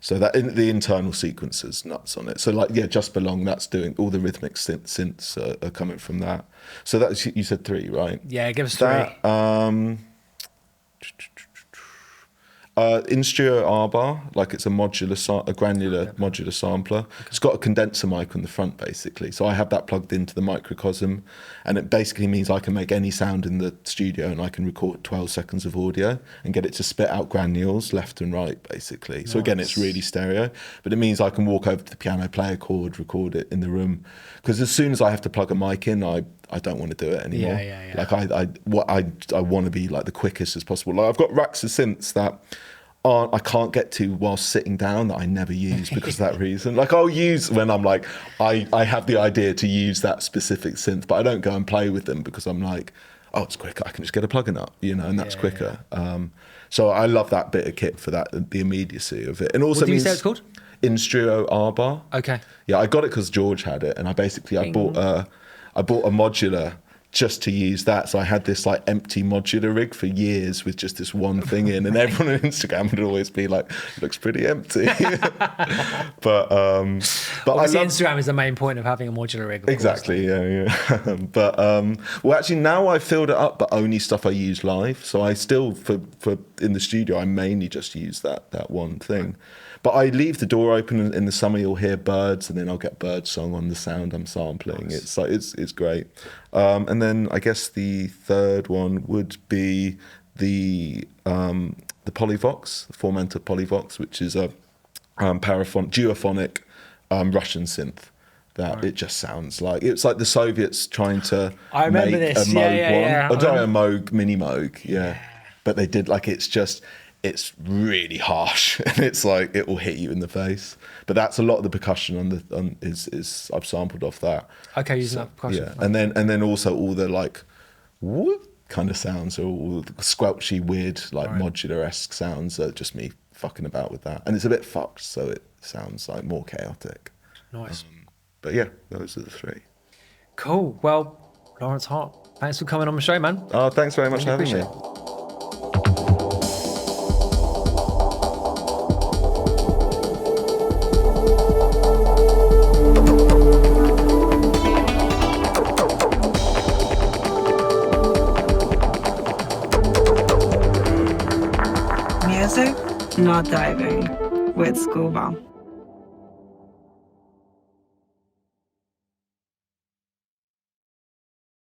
So that the internal sequences nuts on it. So like, Just Belong, that's doing all the rhythmic synths are coming from that. So that's, you said 3, right? Yeah, give us 3. Instrio R-bar, like it's a granular modular sampler. It's got a condenser mic on the front, basically. So I have that plugged into the microcosm, and it basically means I can make any sound in the studio, and I can record 12 seconds of audio and get it to spit out granules left and right, basically. So again, it's really stereo, but it means I can walk over to the piano, play a chord, record it in the room. Because as soon as I have to plug a mic in, I don't want to do it anymore. Like I want to be like the quickest as possible. Like I've got racks of synths that I can't get to while sitting down that I never use because of that reason. Like I'll use when I'm like, I have the idea to use that specific synth, but I don't go and play with them because I'm like, oh, it's quicker. I can just get a plug-in up, and that's quicker. So I love that bit of kit for that, the immediacy of it. And also, what do you say it's called? Instrio R-bar. Okay. Yeah, I got it because George had it, and I bought a modular just to use that. So I had this like empty modular rig for years with just this one thing in, and everyone on Instagram would always be like, looks pretty empty. but obviously Instagram is the main point of having a modular rig. Exactly, yeah. But well, actually now I've filled it up, but only stuff I use live. So I still for in the studio I mainly just use that one thing. But I leave the door open in the summer. You'll hear birds, and then I'll get bird song on the sound I'm sampling. Nice. It's like it's great. And then I guess the third one would be the Polyvox, the formative Polyvox, which is a duophonic Russian synth. That it just sounds like it's like the Soviets trying to make a Moog a Moog mini Moog, But they did like it's really harsh, and it's like it will hit you in the face. But that's a lot of the percussion is I've sampled off that. Okay, using that percussion. Yeah, and then also all the like whoop kind of sounds, or all the squelchy, weird like modular-esque sounds are just me fucking about with that, and it's a bit fucked, so it sounds like more chaotic. Nice. But yeah, those are the three. Cool. Well, Lawrence Hart, thanks for coming on the show, man. Oh, thanks very much for having me. Music, not diving, with Scuba.